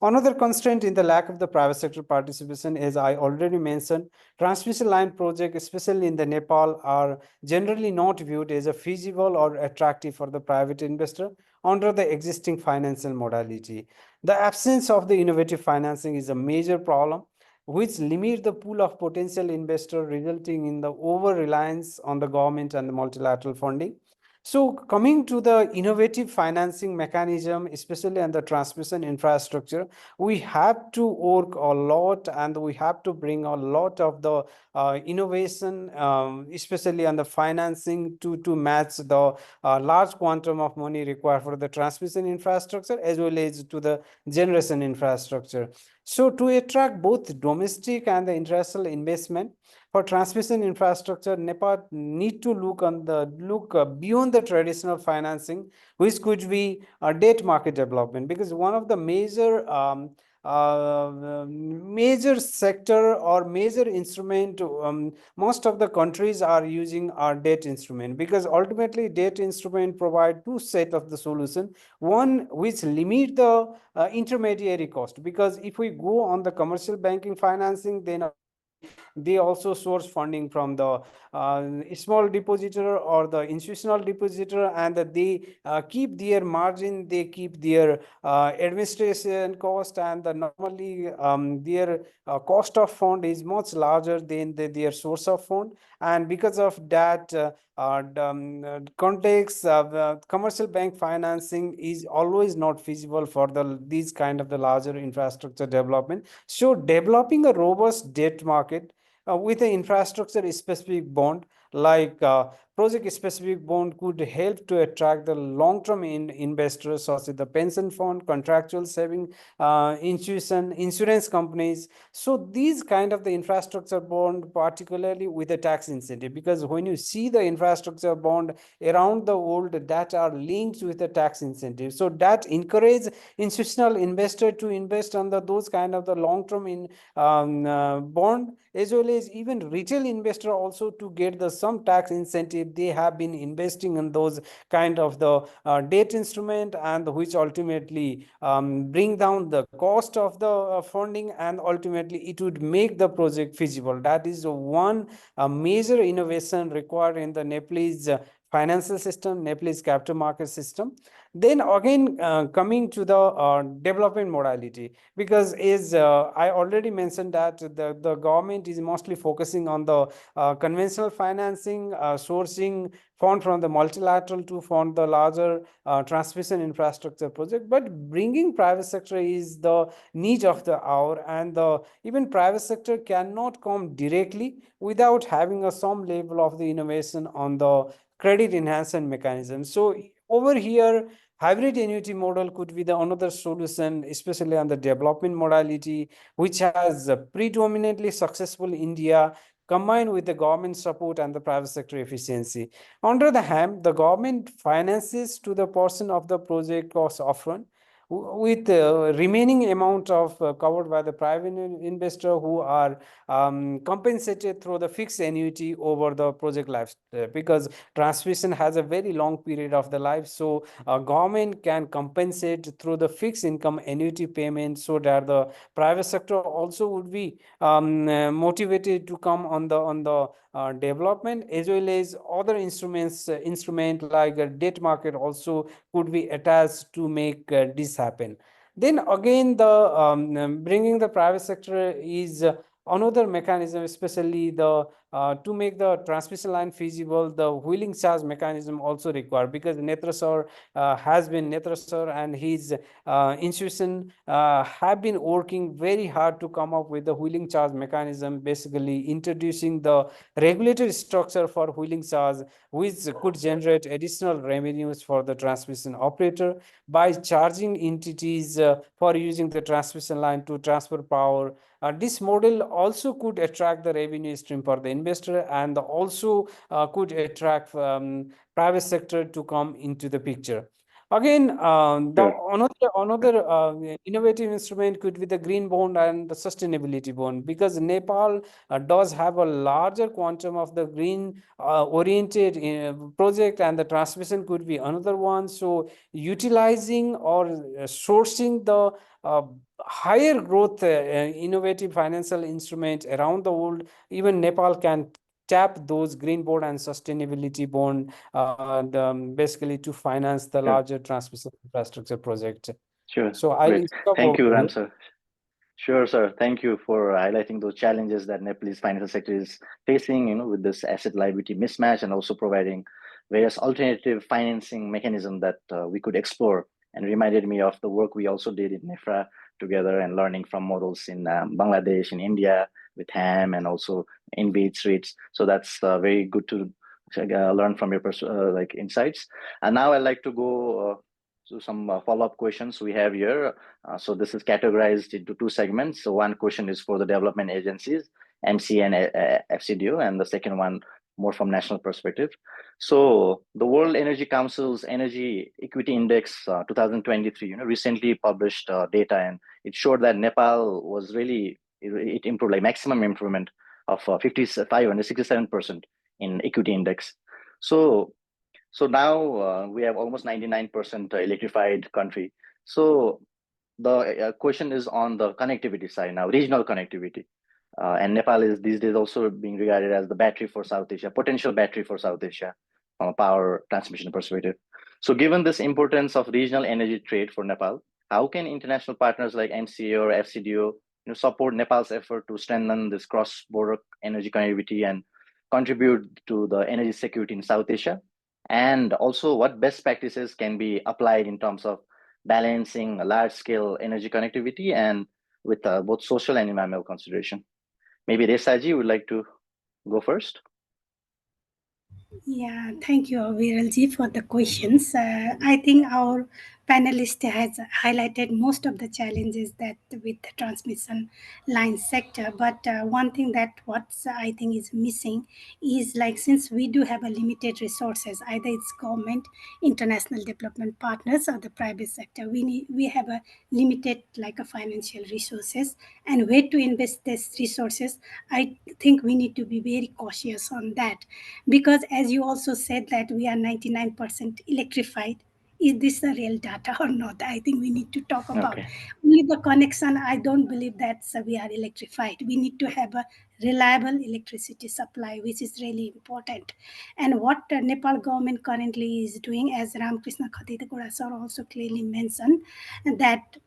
Another constraint in the lack of the private sector participation, as I already mentioned, transmission line projects, especially in the Nepal, are generally not viewed as a feasible or attractive for the private investor under the existing financial modality. The absence of the innovative financing is a major problem, which limits the pool of potential investors, resulting in the over-reliance on the government and the multilateral funding. So coming to the innovative financing mechanism, especially on the transmission infrastructure, we have to work a lot and we have to bring a lot of the innovation, especially on the financing to match the large quantum of money required for the transmission infrastructure as well as to the generation infrastructure. So to attract both domestic and the international investment, for transmission infrastructure, Nepal need to look beyond the traditional financing, which could be debt market development, because one of the major sector or major instrument most of the countries are using our debt instrument, because ultimately debt instrument provide two set of the solution. One which limit the intermediary cost, because if we go on the commercial banking financing, then ultimately they also source funding from the small depositor or the institutional depositor, and they keep their margin, they keep their administration cost, and normally their cost of fund is much larger than their source of fund. And because of that context, commercial bank financing is always not feasible for these kind of the larger infrastructure development. So developing a robust debt market with an infrastructure specific bond like project specific bond could help to attract the long-term investors such as the pension fund, contractual saving institution, insurance companies. So these kind of the infrastructure bond, particularly with a tax incentive, because when you see the infrastructure bond around the world that are linked with a tax incentive, so that encourage institutional investor to invest on those kind of the long-term in bond, as well as even retail investor also to get the some tax incentive. They have been investing in those kind of the debt instrument, and which ultimately bring down the cost of the funding, and ultimately it would make the project feasible. That is one major innovation required in the Nepalese financial system, Nepalese capital market system. Then again, coming to the development modality, because as I already mentioned that the government is mostly focusing on the conventional financing, sourcing fund from the multilateral to fund the larger transmission infrastructure project, but bringing private sector is the need of the hour, and even private sector cannot come directly without having some level of the innovation on the credit enhancement mechanism. So over here, hybrid annuity model could be the another solution, especially on the development modality, which has predominantly successful India, combined with the government support and the private sector efficiency. Under the hand, the government finances to the portion of the project cost upfront, with remaining amount of covered by the private investor who are compensated through the fixed annuity over the project life, because transmission has a very long period of the life. So government can compensate through the fixed income annuity payment, so that the private sector also would be motivated to come on the development, as well as other instrument like a debt market also could be attached to make this happen. Then again, the bringing the private sector is another mechanism, especially the to make the transmission line feasible. The wheeling charge mechanism also required, because Netra sir and his institution have been working very hard to come up with the wheeling charge mechanism, basically introducing the regulatory structure for wheeling charge, which could generate additional revenues for the transmission operator by charging entities for using the transmission line to transfer power. This model also could attract the revenue stream for the investor, and also could attract private sector to come into the picture. Again, another innovative instrument could be the green bond and the sustainability bond, because Nepal does have a larger quantum of the green oriented project, and the transmission could be another one. So utilizing or sourcing the higher growth innovative financial instrument around the world, even Nepal can tap those green bond and sustainability bond basically to finance the larger transmission infrastructure project. Sure. So I'll Great. stop Thank you, over Ram here. sir. Sure, sir. Thank you for highlighting those challenges that Nepalese financial sector is facing, with this asset liability mismatch, and also providing various alternative financing mechanism that we could explore, and reminded me of the work we also did in NEFRA together, and learning from models in Bangladesh, in India with HAM, and also in beach rates. So that's very good to learn from your insights. And now I'd like to go to some follow-up questions we have here. So this is categorized into two segments. So one question is for the development agencies, MC and FCDO, and the second one more from national perspective. So the World Energy Council's Energy Equity Index 2023, recently published data, and it showed that Nepal was really, it improved, like maximum improvement of 567% in equity index. So now we have almost 99% electrified country. So the question is on the connectivity side now, regional connectivity. And Nepal is these days also being regarded as the battery for South Asia, potential battery for South Asia from a power transmission perspective. So given this importance of regional energy trade for Nepal, how can international partners like MCA or FCDO support Nepal's effort to strengthen this cross-border energy connectivity and contribute to the energy security in South Asia? And also, what best practices can be applied in terms of balancing a large-scale energy connectivity and with both social and environmental consideration? Maybe Resaji would like to go first. Yeah, thank you, Viralji, for the questions. I think our panelist has highlighted most of the challenges that with the transmission line sector. But one thing that what I think is missing is, like, since we do have a limited resources, either it's government, international development partners, or the private sector, we have a limited like a financial resources, and where to invest these resources. I think we need to be very cautious on that, because as you also said that we are 99% electrified. Is this the real data or not? I think we need to talk about only the connection. I don't believe that we are electrified. We need to have a reliable electricity supply, which is really important. And what Nepal government currently is doing, as Ramkrishna Khatitagoda sir also clearly mentioned, that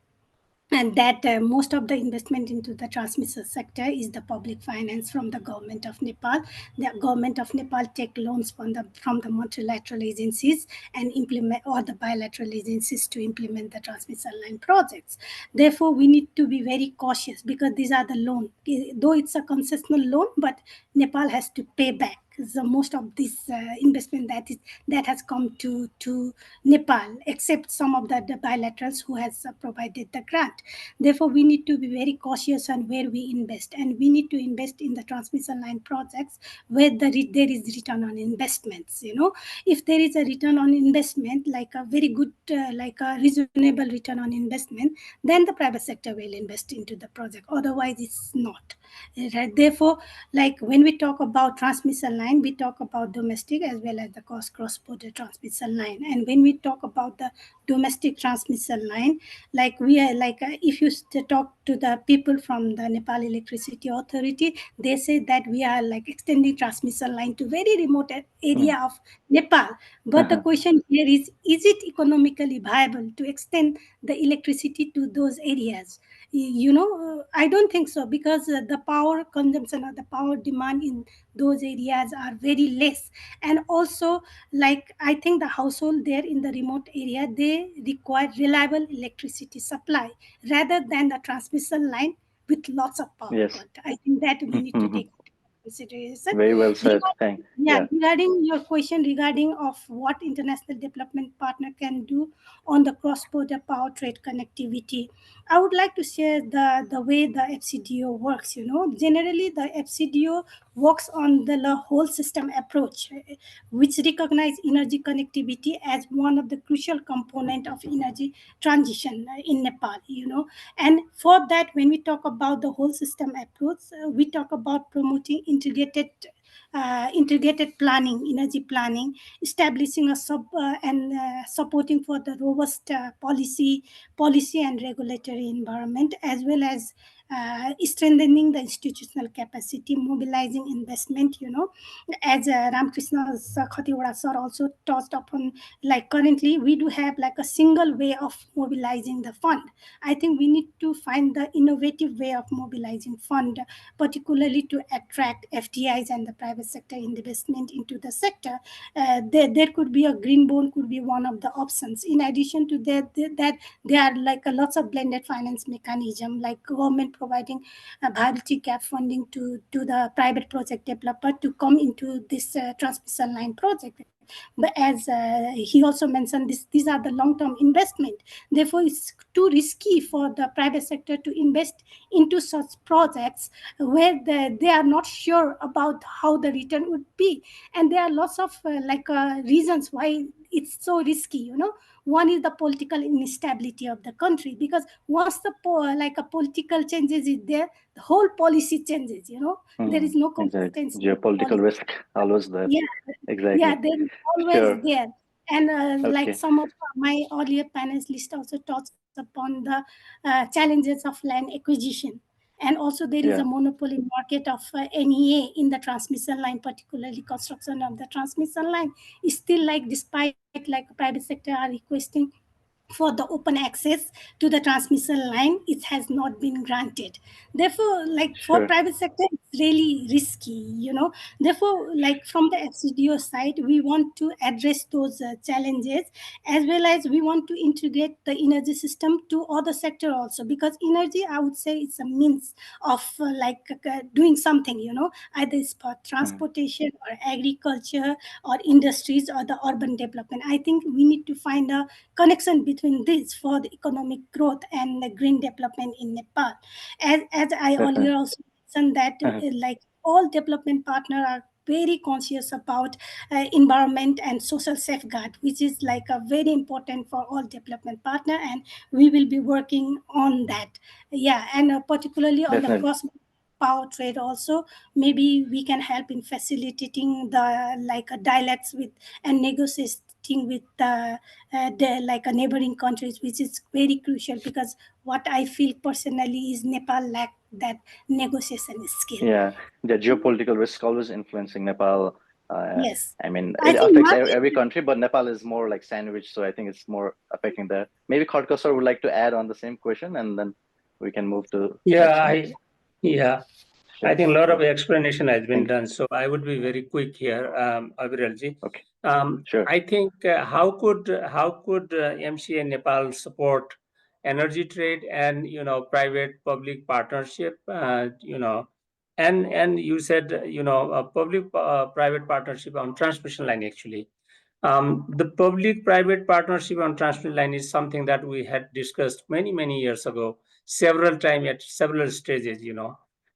most of the investment into the transmission sector is the public finance from the government of Nepal. The government of Nepal take loans from the multilateral agencies and implement, or the bilateral agencies, to implement the transmission line projects. Therefore, we need to be very cautious, because these are the loan. Though it's a concessional loan, but Nepal has to pay back the most of this investment that has come to Nepal, except some of the bilaterals who has provided the grant. Therefore, we need to be very cautious on where we invest, and we need to invest in the transmission line projects where there is return on investments. If there is a return on investment, like a very good, like a reasonable return on investment, then the private sector will invest into the project. Otherwise, it's not. Right? Therefore, like when we talk about transmission line, we talk about domestic as well as the cross-border transmission line. And when we talk about the domestic transmission line, like we are like if you talk to the people from the Nepal Electricity Authority, they say that we are like extending transmission line to very remote area of Nepal. But the question here is it economically viable to extend the electricity to those areas? I don't think so, because the power consumption or the power demand in those areas are very less. And also, like I think the household there in the remote area, they require reliable electricity supply rather than the transmission line with lots of power Yes. cut. I think that we need to take into consideration. Very well said. Thank. Regarding your question regarding of what international development partner can do on the cross-border power trade connectivity, I would like to share the way the FCDO works. Generally the FCDO works on the whole system approach, which recognize energy connectivity as one of the crucial component of energy transition in Nepal. And for that, when we talk about the whole system approach, we talk about promoting integrated planning, energy planning, establishing a and supporting for the robust policy and regulatory environment, as well as strengthening the institutional capacity, mobilizing investment. As Ramkrishna Khatiwada sir also touched upon, like currently we do have like a single way of mobilizing the fund. I think we need to find the innovative way of mobilizing fund, particularly to attract FDIs and the private sector investment into the sector. There could be a green bond, could be one of the options. In addition to that there are like a lots of blended finance mechanism, like government providing viability gap funding to the private project developer to come into this transmission line project. But as he also mentioned, these are the long-term investment. Therefore, it's too risky for the private sector to invest into such projects where they are not sure about how the return would be. And there are lots of reasons why it's so risky. One is the political instability of the country, because once the a political changes is there, the whole policy changes. There is no Exactly. consistency. Geopolitical risk always there. Yeah, Exactly. there is always Sure. there. And like Okay. some of my earlier panelists also talks upon the challenges of land acquisition. And also there is a monopoly market of NEA in the transmission line, particularly construction of the transmission line. Is still like, despite like private sector are requesting for the open access to the transmission line, it has not been granted. Therefore, like for private sector, it's really risky. Therefore, like from the FCDO side, we want to address those challenges, as well as we want to integrate the energy system to other sector also, because energy, I would say, it's a means of doing something. Either it's for transportation or agriculture or industries or the urban development. I think we need to find a connection between this for the economic growth and the green development in Nepal. As I earlier also mentioned that like all development partners are very conscious about environment and social safeguard, which is like a very important for all development partner, and we will be working on that. And particularly on the cross power trade also, maybe we can help in facilitating the dialects with and negotiating with the neighboring countries, which is very crucial, because what I feel personally is Nepal lack that negotiation skill. Yeah, the geopolitical risk always influencing Nepal. Yes, I mean, I it think affects every country, but Nepal is more like sandwich, so I think it's more affecting there. Maybe Kharkar sir would like to add on the same question, and then we can move to next. I think a lot of explanation has been done, so I would be very quick here, Abhiralji. Okay. I think how could MCA Nepal support energy trade and private public partnership And you said, a public-private partnership on transmission line, actually. The public-private partnership on transmission line is something that we had discussed many, many years ago, several times at several stages.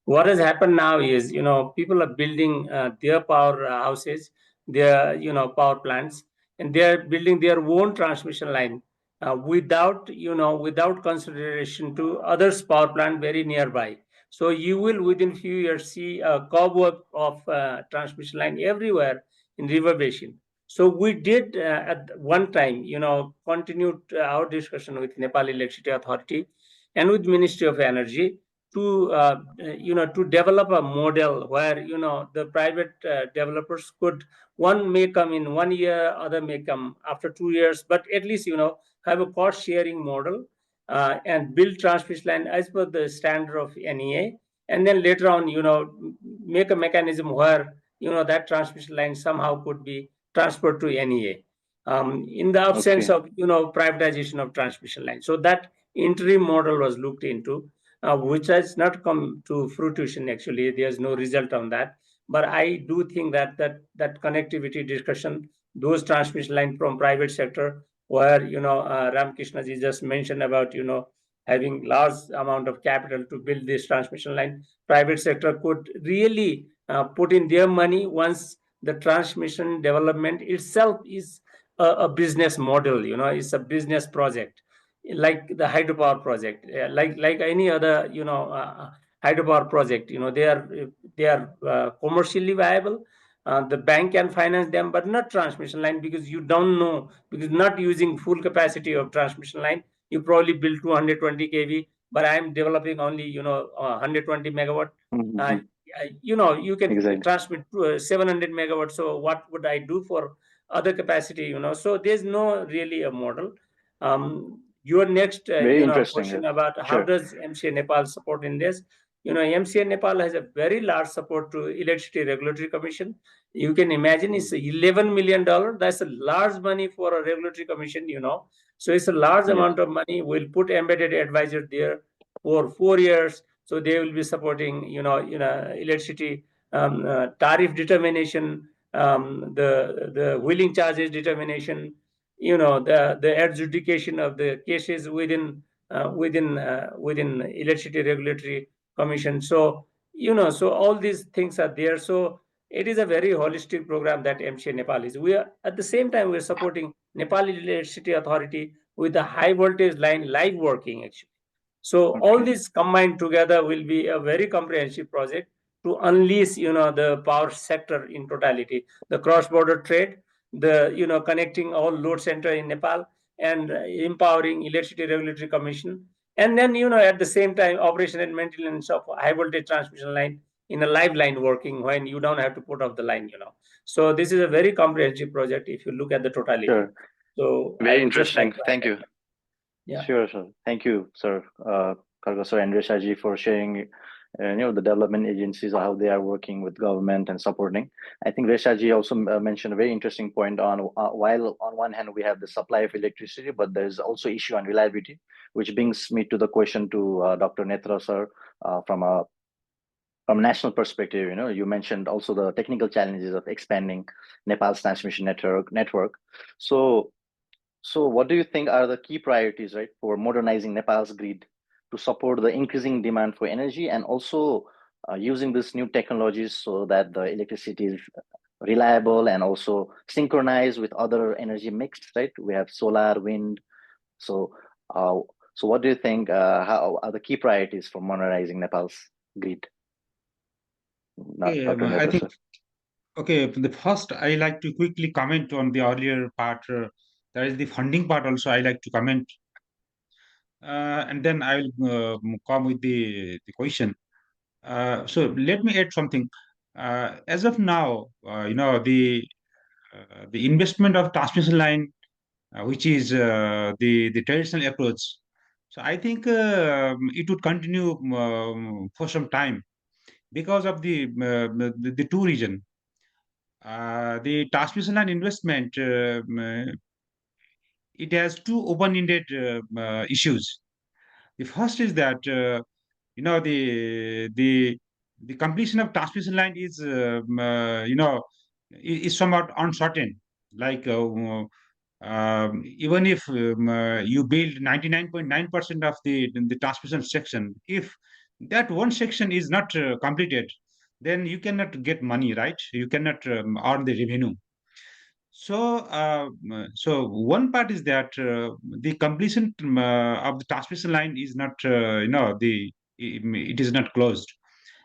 What has happened now is, people are building their power houses, their, power plants, and they are building their own transmission line without consideration to others' power plant very nearby. So you will within few years see a cobweb of transmission line everywhere in river basin. So we did at one time, continued our discussion with Nepal Electricity Authority and with Ministry of Energy to develop a model where the private developers could, one may come in 1 year, other may come after 2 years, but at least have a cost sharing model and build transmission line as per the standard of NEA, and then later on make a mechanism where that transmission line somehow could be transferred to NEA in the absence of privatization of transmission line. So that interim model was looked into, which has not come to fruition. Actually, there's no result on that. But I do think that connectivity discussion, those transmission line from private sector, where Ramakrishna ji just mentioned about having large amount of capital to build this transmission line, private sector could really put in their money once the transmission development itself is a business model. It's a business project, like the hydropower project, like any other hydropower project. They are commercially viable. The bank can finance them, but not transmission line, because you don't know, because not using full capacity of transmission line, you probably build 220 kV, but I'm developing only 120 megawatt. You can transmit 700 megawatts. So what would I do for other capacity? So there's no really a model. Your next question about how does MCA Nepal support in this? MCA Nepal has a very large support to Electricity Regulatory Commission. You can imagine it's $11 million. That's a large money for a regulatory commission. So it's a large amount of money. We'll put embedded advisor there for 4 years. So they will be supporting, electricity tariff determination, the wheeling charges determination, the adjudication of the cases within Electricity Regulatory Commission. So so all these things are there. So it is a very holistic program that MCA Nepal is. We are at the same time we're supporting Nepal Electricity Authority with the high voltage line live working actually. So all this combined together will be a very comprehensive project to unleash the power sector in totality, the cross-border trade, the connecting all load center in Nepal, and empowering Electricity Regulatory Commission, and then at the same time operation and maintenance of high voltage transmission line in a live line working when you don't have to put off the line. So this is a very comprehensive project if you look at the totality. Sure. So very interesting. Thank you. Yeah. Sure, sir. Thank you, sir. Karga sir and Reshaji for sharing the development agencies, how they are working with government and supporting. I think Reshaji also mentioned a very interesting point on while on one hand we have the supply of electricity, but there's also issue on reliability, which brings me to the question to Dr. Netra sir from a national perspective. You mentioned also the technical challenges of expanding Nepal's transmission network. So what do you think are the key priorities, right, for modernizing Nepal's grid to support the increasing demand for energy, and also using these new technologies so that the electricity is reliable and also synchronized with other energy mix, right? We have solar, wind. So what do you think how are the key priorities for modernizing Nepal's grid? I think, the first I like to quickly comment on the earlier part. That is the funding part also I like to comment. And then I'll come with the question. So let me add something. As of now, the investment of transmission line, which is the traditional approach. So I think it would continue for some time because of the two reasons. The transmission line investment, it has two open-ended issues. The first is that the the completion of transmission line is is somewhat uncertain. Like even if you build 99.9% of the transmission section, if that one section is not completed, then you cannot get money, right? You cannot earn the revenue. So one part is that the completion of the transmission line is not, it is not closed,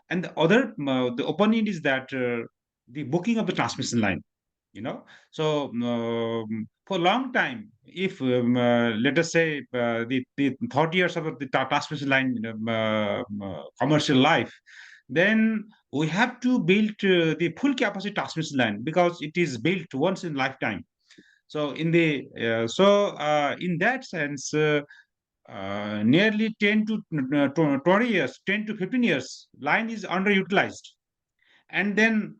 and the other, the opponent is that the booking of the transmission line. For a long time, if let us say the 30 years of the transmission line commercial life, then we have to build the full capacity transmission line because it is built once in lifetime. So in that sense, nearly 10 to 20 years, 10 to 15 years, line is underutilized. And then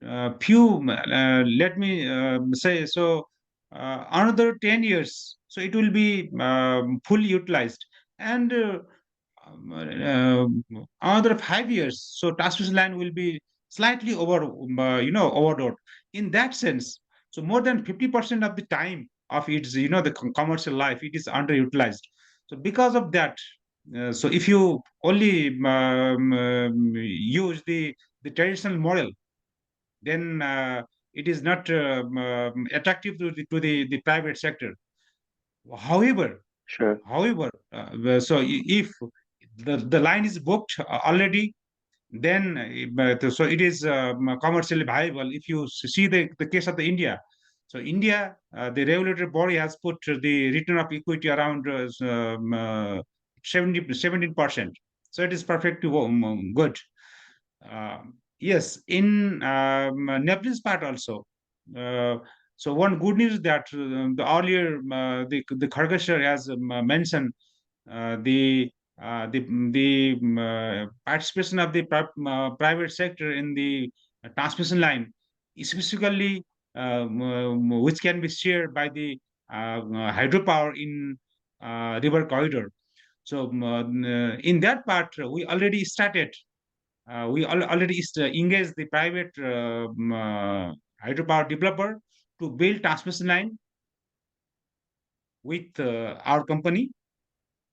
let me say, so another 10 years, so it will be fully utilized. And another 5 years, so transmission line will be slightly overdone. In that sense, so more than 50% of the time of its, the commercial life, it is underutilized. So because of that, so if you only use the traditional model, then it is not attractive to the private sector. However, Sure. so if the line is booked already, then so it is commercially viable. If you see the case of the India, so India, the regulatory body has put the return of equity around 17%. So it is perfectly good. Yes, in Nepal's part also. So one good news that the earlier the Khargeshwar has mentioned the participation of the private sector in the transmission line, specifically which can be shared by the hydropower in river corridor. So in that part, we already started. We already engaged the private hydropower developer to build transmission line with our company,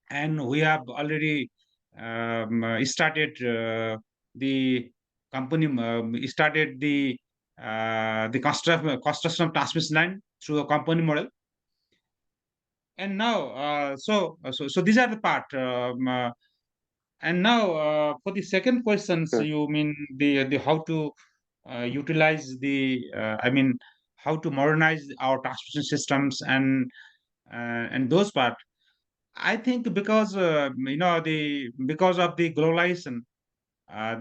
and we have already started the company started the construction of transmission line through a company model. And now, so these are the part. And now, for the second question, so Sure. you mean the how to utilize I mean, how to modernize our transmission systems and those part. I think because because of the globalization,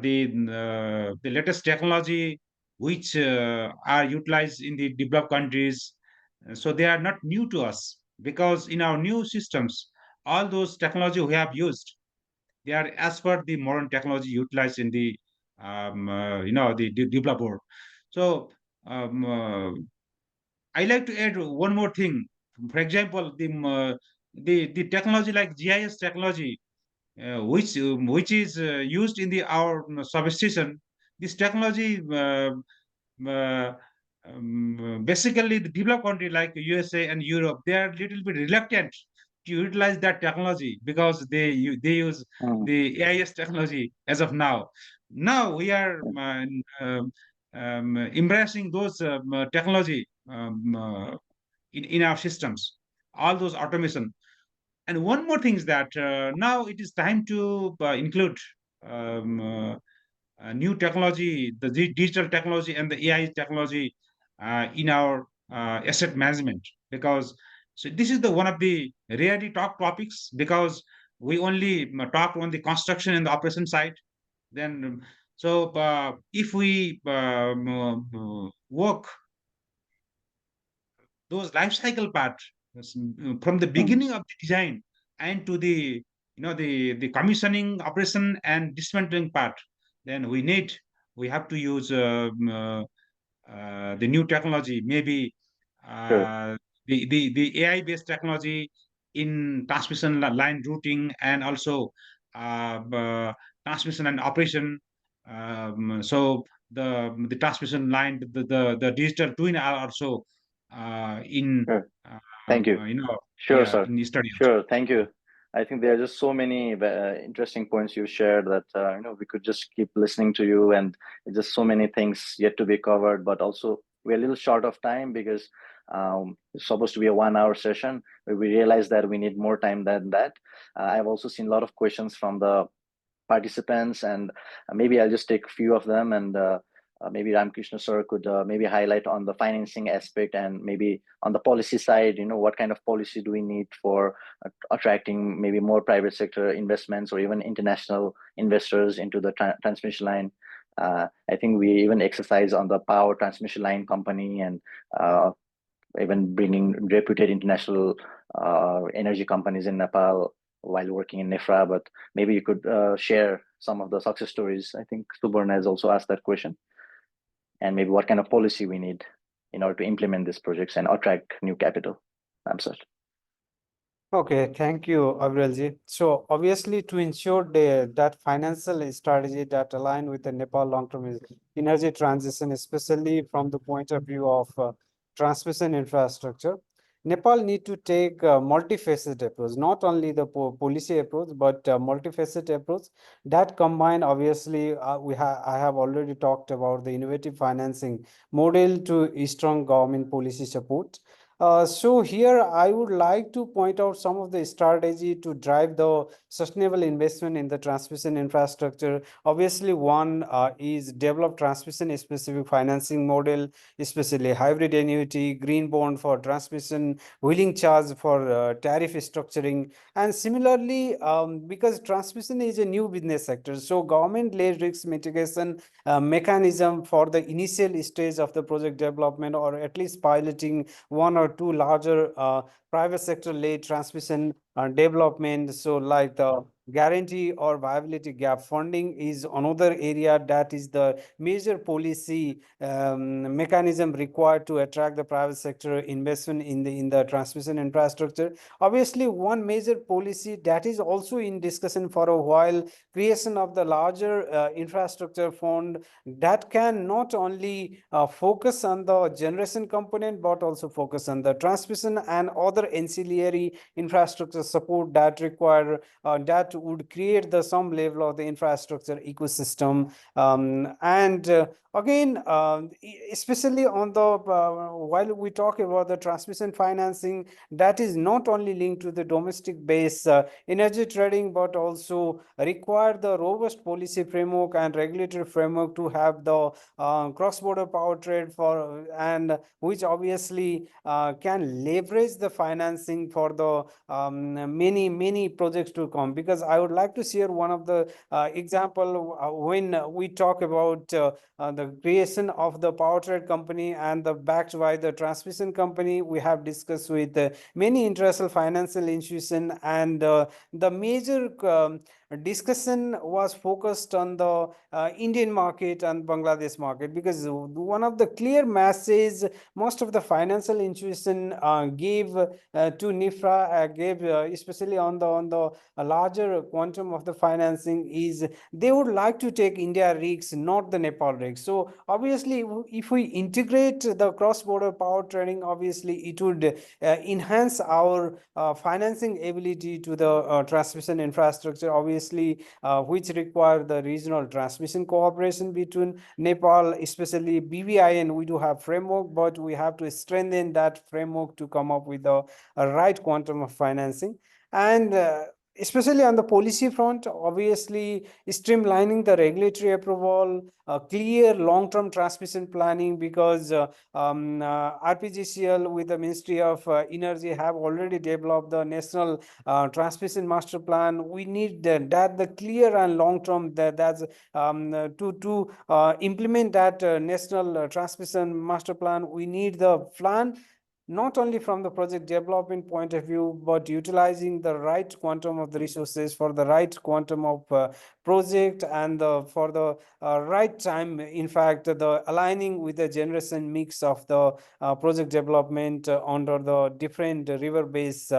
the latest technology which are utilized in the developed countries, so they are not new to us, because in our new systems, all those technology we have used, they are as per the modern technology utilized in the the developed world. So um, uh, I like to add one more thing. For example, the technology like GIS technology, which is used in the our substation. This technology uh, basically the developed country like USA and Europe, they are little bit reluctant to utilize that technology because they use Mm, the AIS technology as of now. Now we are embracing those technology in our systems, all those automation. And one more thing is that now it is time to include um, new technology, the digital technology and the AI technology in our asset management, because so this is the one of the rarely talked topics, because we only talk on the construction and the operation side. Then if we work those life cycle part from the mm, beginning of the design and to the the commissioning, operation and dismantling part, then we have to use the new technology, maybe sure. the AI based technology in transmission line routing, and also transmission and operation. So the transmission line, the digital twin are also in Sure. Thank you. Sure, yeah, sir. in the study also. Sure. Thank you. I think there are just so many interesting points you shared that we could just keep listening to you, and just so many things yet to be covered. But also we're a little short of time because it's supposed to be a 1 hour session. But we realize that we need more time than that. I've also seen a lot of questions from the participants, and maybe I'll just take a few of them, and maybe Ramkrishna sir could maybe highlight on the financing aspect, and maybe on the policy side, what kind of policy do we need for attracting maybe more private sector investments or even international investors into the transmission line. I think we even exercise on the power transmission line company, and even bringing reputed international energy companies in Nepal while working in NIFRA. But maybe you could share some of the success stories. I think Subarna has also asked that question. And maybe what kind of policy we need in order to implement these projects and attract new capital. I'm sorry. Okay, thank you, Abrilji. So obviously, to ensure that financial strategy that align with the Nepal long-term energy transition, especially from the point of view of transmission infrastructure, Nepal need to take a multifaceted approach, not only the policy approach, but multifaceted approach that combine. Obviously, I have already talked about the innovative financing model to strong government policy support. So here I would like to point out some of the strategy to drive the sustainable investment in the transmission infrastructure. Obviously, one is develop transmission specific financing model, especially hybrid annuity, green bond for transmission, wheeling charge for tariff structuring, and similarly, because transmission is a new business sector, so government-led risk mitigation mechanism for the initial stage of the project development, or at least piloting one or two larger private sector led transmission development. So like the guarantee or viability gap funding is another area that is the major policy mechanism required to attract the private sector investment in the transmission infrastructure. Obviously, one major policy that is also in discussion for a while, creation of the larger infrastructure fund that can not only focus on the generation component but also focus on the transmission and other ancillary infrastructure support that require that would create the some level of the infrastructure ecosystem. And again, especially on the while we talk about the transmission financing, that is not only linked to the domestic base energy trading, but also require the robust policy framework and regulatory framework to have the cross-border power trade for, and which obviously can leverage the financing for the many projects to come. Because I would like to share one of the example when we talk about the creation of the power trade company and the backed by the transmission company. We have discussed with many international financial institutions, and the major discussion was focused on the Indian market and Bangladesh market, because one of the clear messages most of the financial institution gave to NIFRA, gave especially on the larger quantum of the financing, is they would like to take India rigs, not the Nepal rigs. So obviously, if we integrate the cross-border power trading, obviously it would enhance our financing ability to the transmission infrastructure, obviously, which require the regional transmission cooperation between Nepal, especially BVIN. We do have framework, but we have to strengthen that framework to come up with a right quantum of financing. And especially on the policy front, obviously streamlining the regulatory approval, clear long-term transmission planning, because RPGCL with the Ministry of Energy have already developed the national transmission master plan. We need that the clear and long-term that's to implement that national transmission master plan. We need the plan not only from the project development point of view, but utilizing the right quantum of the resources for the right quantum of project, and for the right time. In fact, the aligning with the generation mix of the project development under the different river-based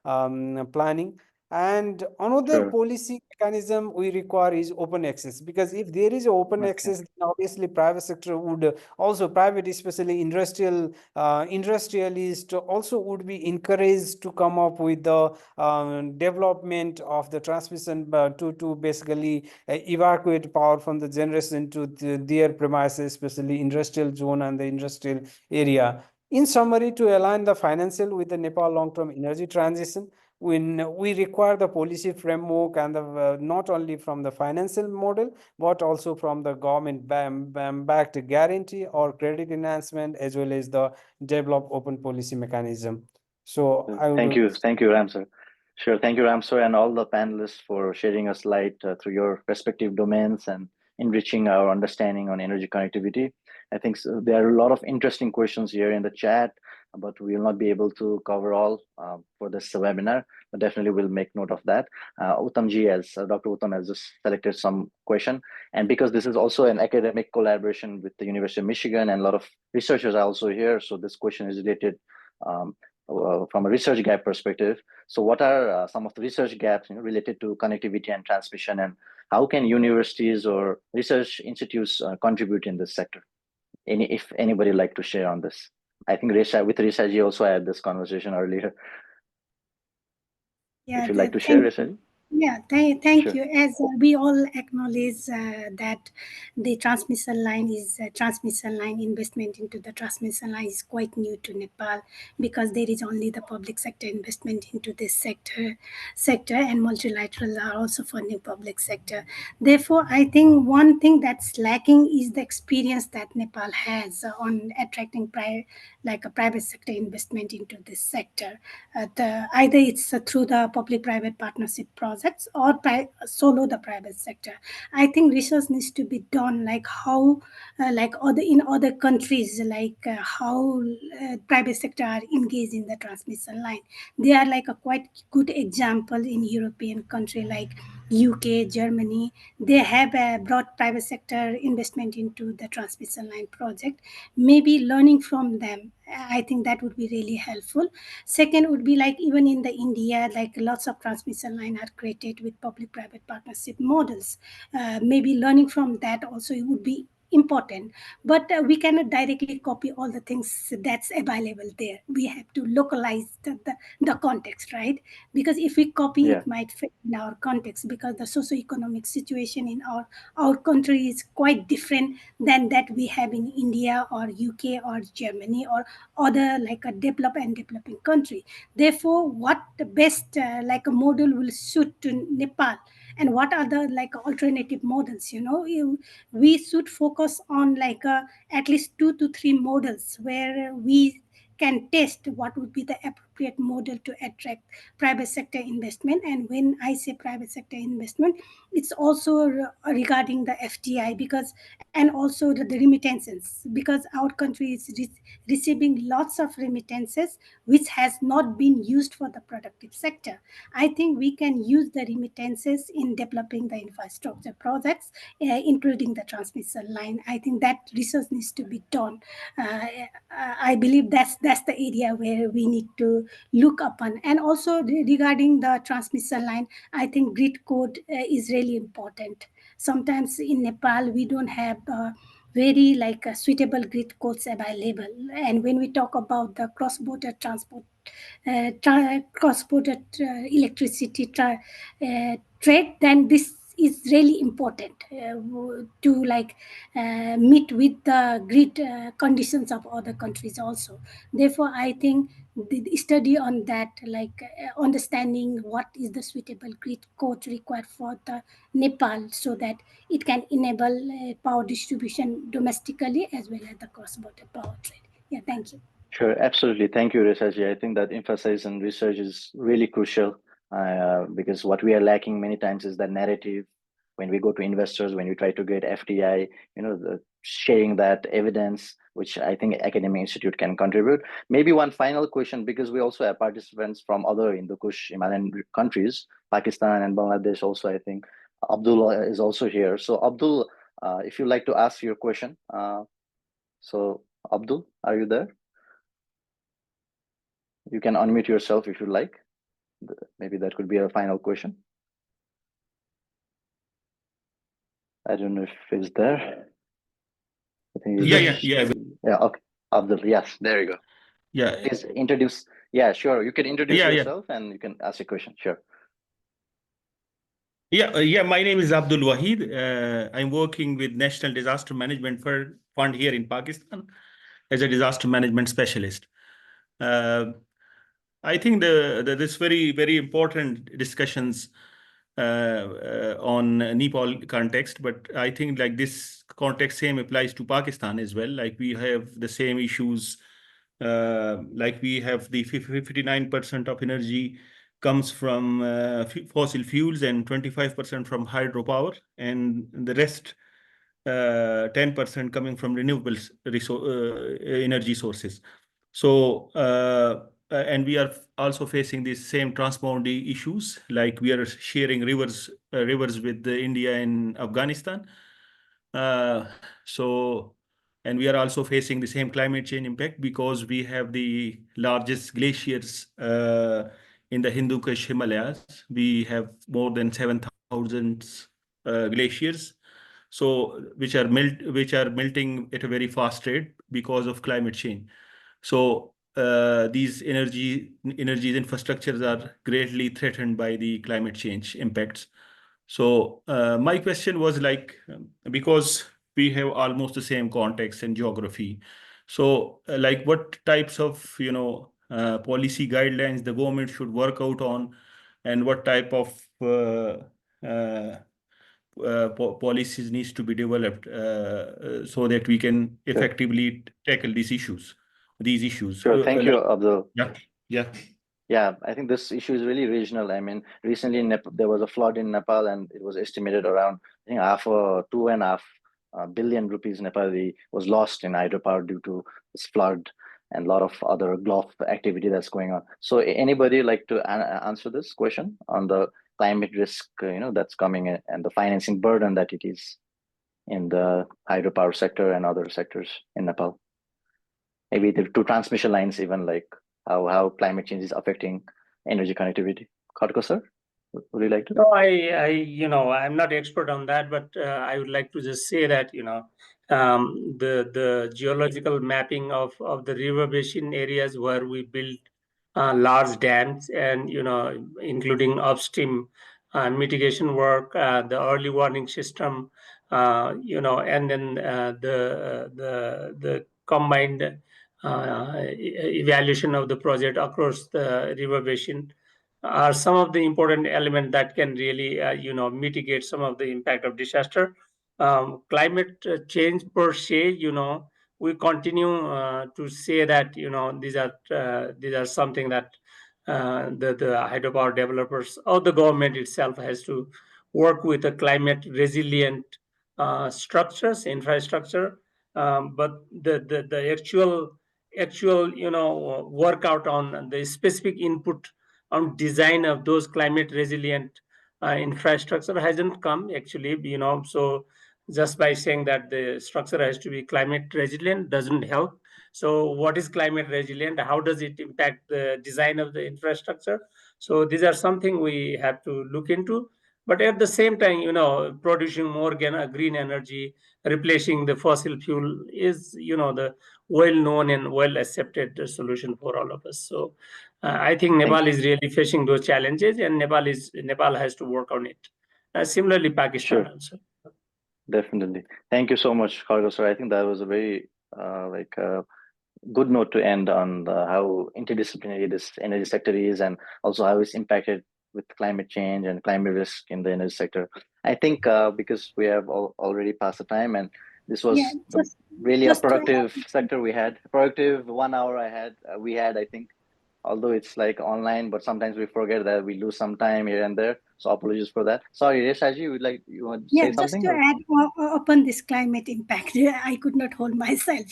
planning. And another policy mechanism we require is open access, because if there is open access, then obviously private sector would also, private, especially industrialist, also would be encouraged to come up with the development of the transmission to basically evacuate power from the generation to their premises, especially industrial zone and the industrial area. In summary, to align the financial with the Nepal long-term energy transition, when we require the policy framework and the, not only from the financial model, but also from the government backed guarantee or credit enhancement, as well as the develop open policy mechanism. So I would. Thank you, Ramsar. Sure, thank you, Ramsar, and all the panelists for sharing us light through your respective domains and enriching our understanding on energy connectivity. I think there are a lot of interesting questions here in the chat, but we will not be able to cover all for this webinar, but definitely we'll make note of that. Uttamji, as Dr. Uttam has just selected some question, and because this is also an academic collaboration with the University of Michigan, and a lot of researchers are also here, so this question is related from a research gap perspective. So what are some of the research gaps related to connectivity and transmission, and how can universities or research institutes contribute in this sector? If anybody like to share on this. I think with Reshaji also I had this conversation earlier. Yeah, if you'd like to share, Reshaji. Yeah, thank Sure. you. As we all acknowledge that the transmission line investment into the transmission line is quite new to Nepal, because there is only the public sector investment into this sector, and multilateral are also funding public sector. Therefore, I think one thing that's lacking is the experience that Nepal has on attracting a private sector investment into this sector. Either it's through the public-private partnership projects or solo the private sector. I think research needs to be done, like how, in other countries, how private sector are engaged in the transmission line. They are like a quite good example in European country like UK, Germany. They have brought private sector investment into the transmission line project. Maybe learning from them, I think that would be really helpful. Second would be like even in the India, like lots of transmission line are created with public-private partnership models. Maybe learning from that also would be important, but we cannot directly copy all the things that's available there. We have to localize the context, right? Because if we copy, it might fit in our context, because the socioeconomic situation in our country is quite different than that we have in India or UK or Germany or other like a developed and developing country. Therefore, what the best like a model will suit to Nepal, and what are the like alternative models? We should focus on at least 2 to 3 models where we can test what would be the appropriate model to attract private sector investment. And when I say private sector investment, it's also regarding the FDI, because, and also the remittances, because our country is receiving lots of remittances which has not been used for the productive sector. I think we can use the remittances in developing the infrastructure projects, including the transmission line. I think that research needs to be done. I believe that's the area where we need to look upon. And also regarding the transmission line, I think grid code is really important. Sometimes in Nepal we don't have very suitable grid codes available. And when we talk about the cross-border transport, cross-border electricity trade, then this is really important to meet with the grid conditions of other countries also. Therefore, I think the study on that, understanding what is the suitable grid code required for the Nepal, so that it can enable power distribution domestically as well as the cross-border power trade. Yeah, thank you. Sure, absolutely. Thank you, Resaji. I think that emphasis on research is really crucial because what we are lacking many times is that narrative when we go to investors, when we try to get FDI, sharing that evidence, which I think academic institute can contribute. Maybe one final question, because we also have participants from other Hindu Kush Himalayan countries, Pakistan and Bangladesh also, I think. Abdul is also here. So Abdul, if you'd like to ask your question. So Abdul, are you there? You can unmute yourself if you like. Maybe that could be a final question. I don't know if it's there. I think Yeah. Okay. Abdul, yes, there you go. Yeah. Please introduce. Yeah, sure. You can introduce yourself and you can ask a question. Sure. Yeah. My name is Abdul Wahid. I'm working with National Disaster Management Fund here in Pakistan as a disaster management specialist. I think this very important discussions on Nepal context, but I think like this context same applies to Pakistan as well. Like we have the same issues. Like we have the 59% of energy comes from fossil fuels and 25% from hydropower, and the rest 10% coming from renewables energy sources. So and we are also facing these same transboundary issues, like we are sharing rivers with India and Afghanistan. So and we are also facing the same climate change impact because we have the largest glaciers in the Hindu Kush Himalayas. We have more than 7,000 glaciers, so which are melting at a very fast rate because of climate change. So these energy infrastructures are greatly threatened by the climate change impacts. So my question was like, because we have almost the same context and geography. So like what types of, policy guidelines the government should work out on, and what type of policies needs to be developed so that we can effectively tackle these issues. Sure. Thank you, Abdul. Yeah. Yeah, I think this issue is really regional. I mean, recently in there was a flood in Nepal, and it was estimated around, I think, 2.5 billion rupees Nepali was lost in hydropower due to this flood and a lot of other Gulf activity that's going on. So, anybody like to answer this question on the climate risk, that's coming and the financing burden that it is in the hydropower sector and other sectors in Nepal? Maybe the two transmission lines, even like how climate change is affecting energy connectivity. Khatko, sir, would you like to? No, I'm not expert on that, but I would like to just say that, the geological mapping of the river basin areas where we build large dams and, including upstream mitigation work, the early warning system, and then the combined evaluation of the project across the river basin are some of the important elements that can really, mitigate some of the impact of disaster. Climate change per se, we continue to say that, these are something that the hydropower developers or the government itself has to work with a climate resilient structures, infrastructure. But the actual, workout on the specific input on design of those climate resilient infrastructure hasn't come actually, so just by saying that the structure has to be climate resilient doesn't help. So what is climate resilient? How does it impact the design of the infrastructure? So these are something we have to look into. But at the same time, producing more green energy, replacing the fossil fuel is, the well-known and well-accepted solution for all of us. So I think Nepal is really facing those challenges, and Nepal has to work on it. Similarly, Pakistan also. Definitely. Thank you so much, Khatko, sir. I think that was a very good note to end on how interdisciplinary this energy sector is, and also how it's impacted with climate change and climate risk in the energy sector. I think because we have already passed the time, and this was really a productive sector we had. Productive 1 hour we had, I think, although it's like online, but sometimes we forget that we lose some time here and there. So apologies for that. Sorry, Reshaji, you want to say Just something? to add upon this climate impact, I could not hold myself,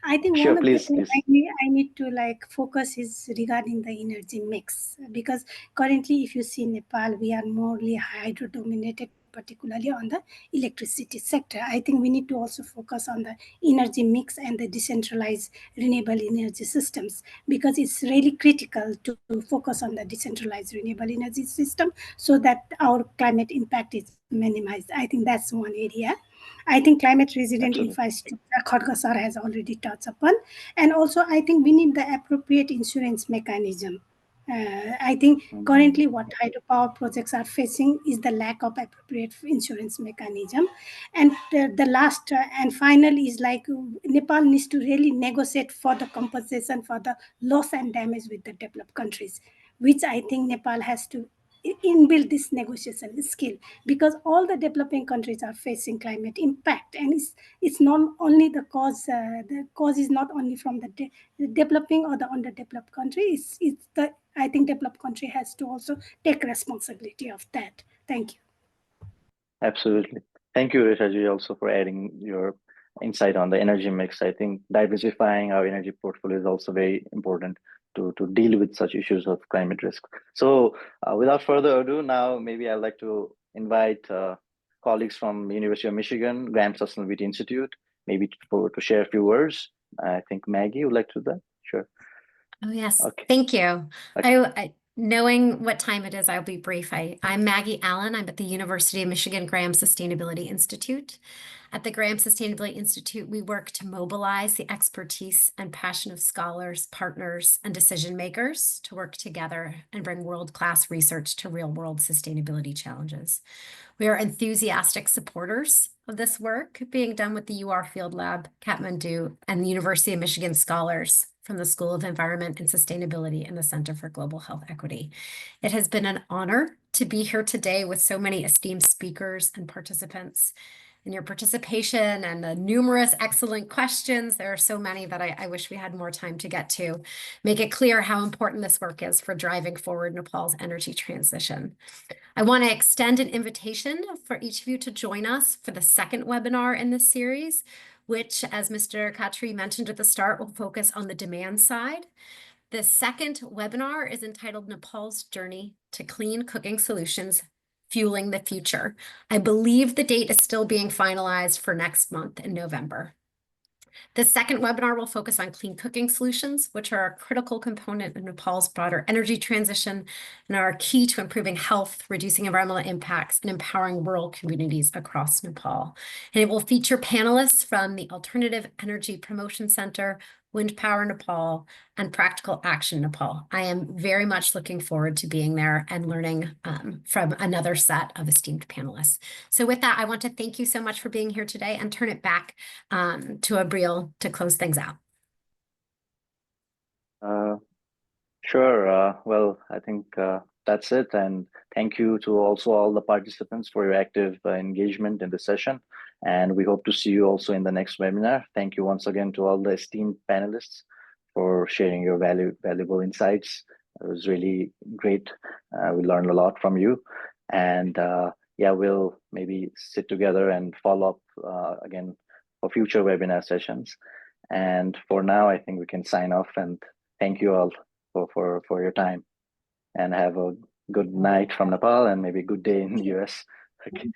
I think Sure, one of the please, things please. I need to focus is regarding the energy mix, because currently if you see Nepal, we are morely hydro dominated, particularly on the electricity sector. I think we need to also focus on the energy mix and the decentralized renewable energy systems, because it's really critical to focus on the decentralized renewable energy system so that our climate impact is minimized. I think that's one area. I think climate resilient Absolutely. infrastructure, Khadga sir has already touched upon. And also, I think we need the appropriate insurance mechanism. I think currently what hydropower projects are facing is the lack of appropriate insurance mechanism. And the last and final is Nepal needs to really negotiate for the compensation for the loss and damage with the developed countries, which I think Nepal has to inbuild this negotiation skill, because all the developing countries are facing climate impact, and it's not only the cause is not only from the developing or the underdeveloped country. It's the I think developed country has to also take responsibility of that. Thank you. Absolutely. Thank you, Reshaji, also for adding your insight on the energy mix. I think diversifying our energy portfolio is also very important to deal with such issues of climate risk. So without further ado, now maybe I'd like to invite colleagues from the University of Michigan, Graham Sustainability Institute, maybe to share a few words. I think Maggie would like to do that. Sure. Oh, yes. Okay. Thank you. Okay. Knowing what time it is, I'll be brief. I'm Maggie Allen. I'm at the University of Michigan Graham Sustainability Institute. At the Graham Sustainability Institute, we work to mobilize the expertise and passion of scholars, partners, and decision makers to work together and bring world-class research to real-world sustainability challenges. We are enthusiastic supporters of this work being done with the UR Field Lab, Kathmandu, and the University of Michigan scholars from the School of Environment and Sustainability and the Center for Global Health Equity. It has been an honor to be here today with so many esteemed speakers and participants. And your participation and the numerous excellent questions, there are so many that I wish we had more time to get to, make it clear how important this work is for driving forward Nepal's energy transition. I want to extend an invitation for each of you to join us for the second webinar in this series, which, as Mr. Khatri mentioned at the start, will focus on the demand side. The second webinar is entitled Nepal's Journey to Clean Cooking Solutions, Fueling the Future. I believe the date is still being finalized for next month in November. The second webinar will focus on clean cooking solutions, which are a critical component of Nepal's broader energy transition and are key to improving health, reducing environmental impacts, and empowering rural communities across Nepal. And it will feature panelists from the Alternative Energy Promotion Center, Wind Power Nepal, and Practical Action Nepal. I am very much looking forward to being there and learning from another set of esteemed panelists. So with that, I want to thank you so much for being here today and turn it back to Abril to close things out. Sure. Well, I think that's it. And thank you to also all the participants for your active engagement in the session. And we hope to see you also in the next webinar. Thank you once again to all the esteemed panelists for sharing your valuable insights. It was really great. We learned a lot from you. And yeah, we'll maybe sit together and follow up again for future webinar sessions. And for now, I think we can sign off and thank you all for your time, and have a good night from Nepal and maybe a good day in the US. Okay.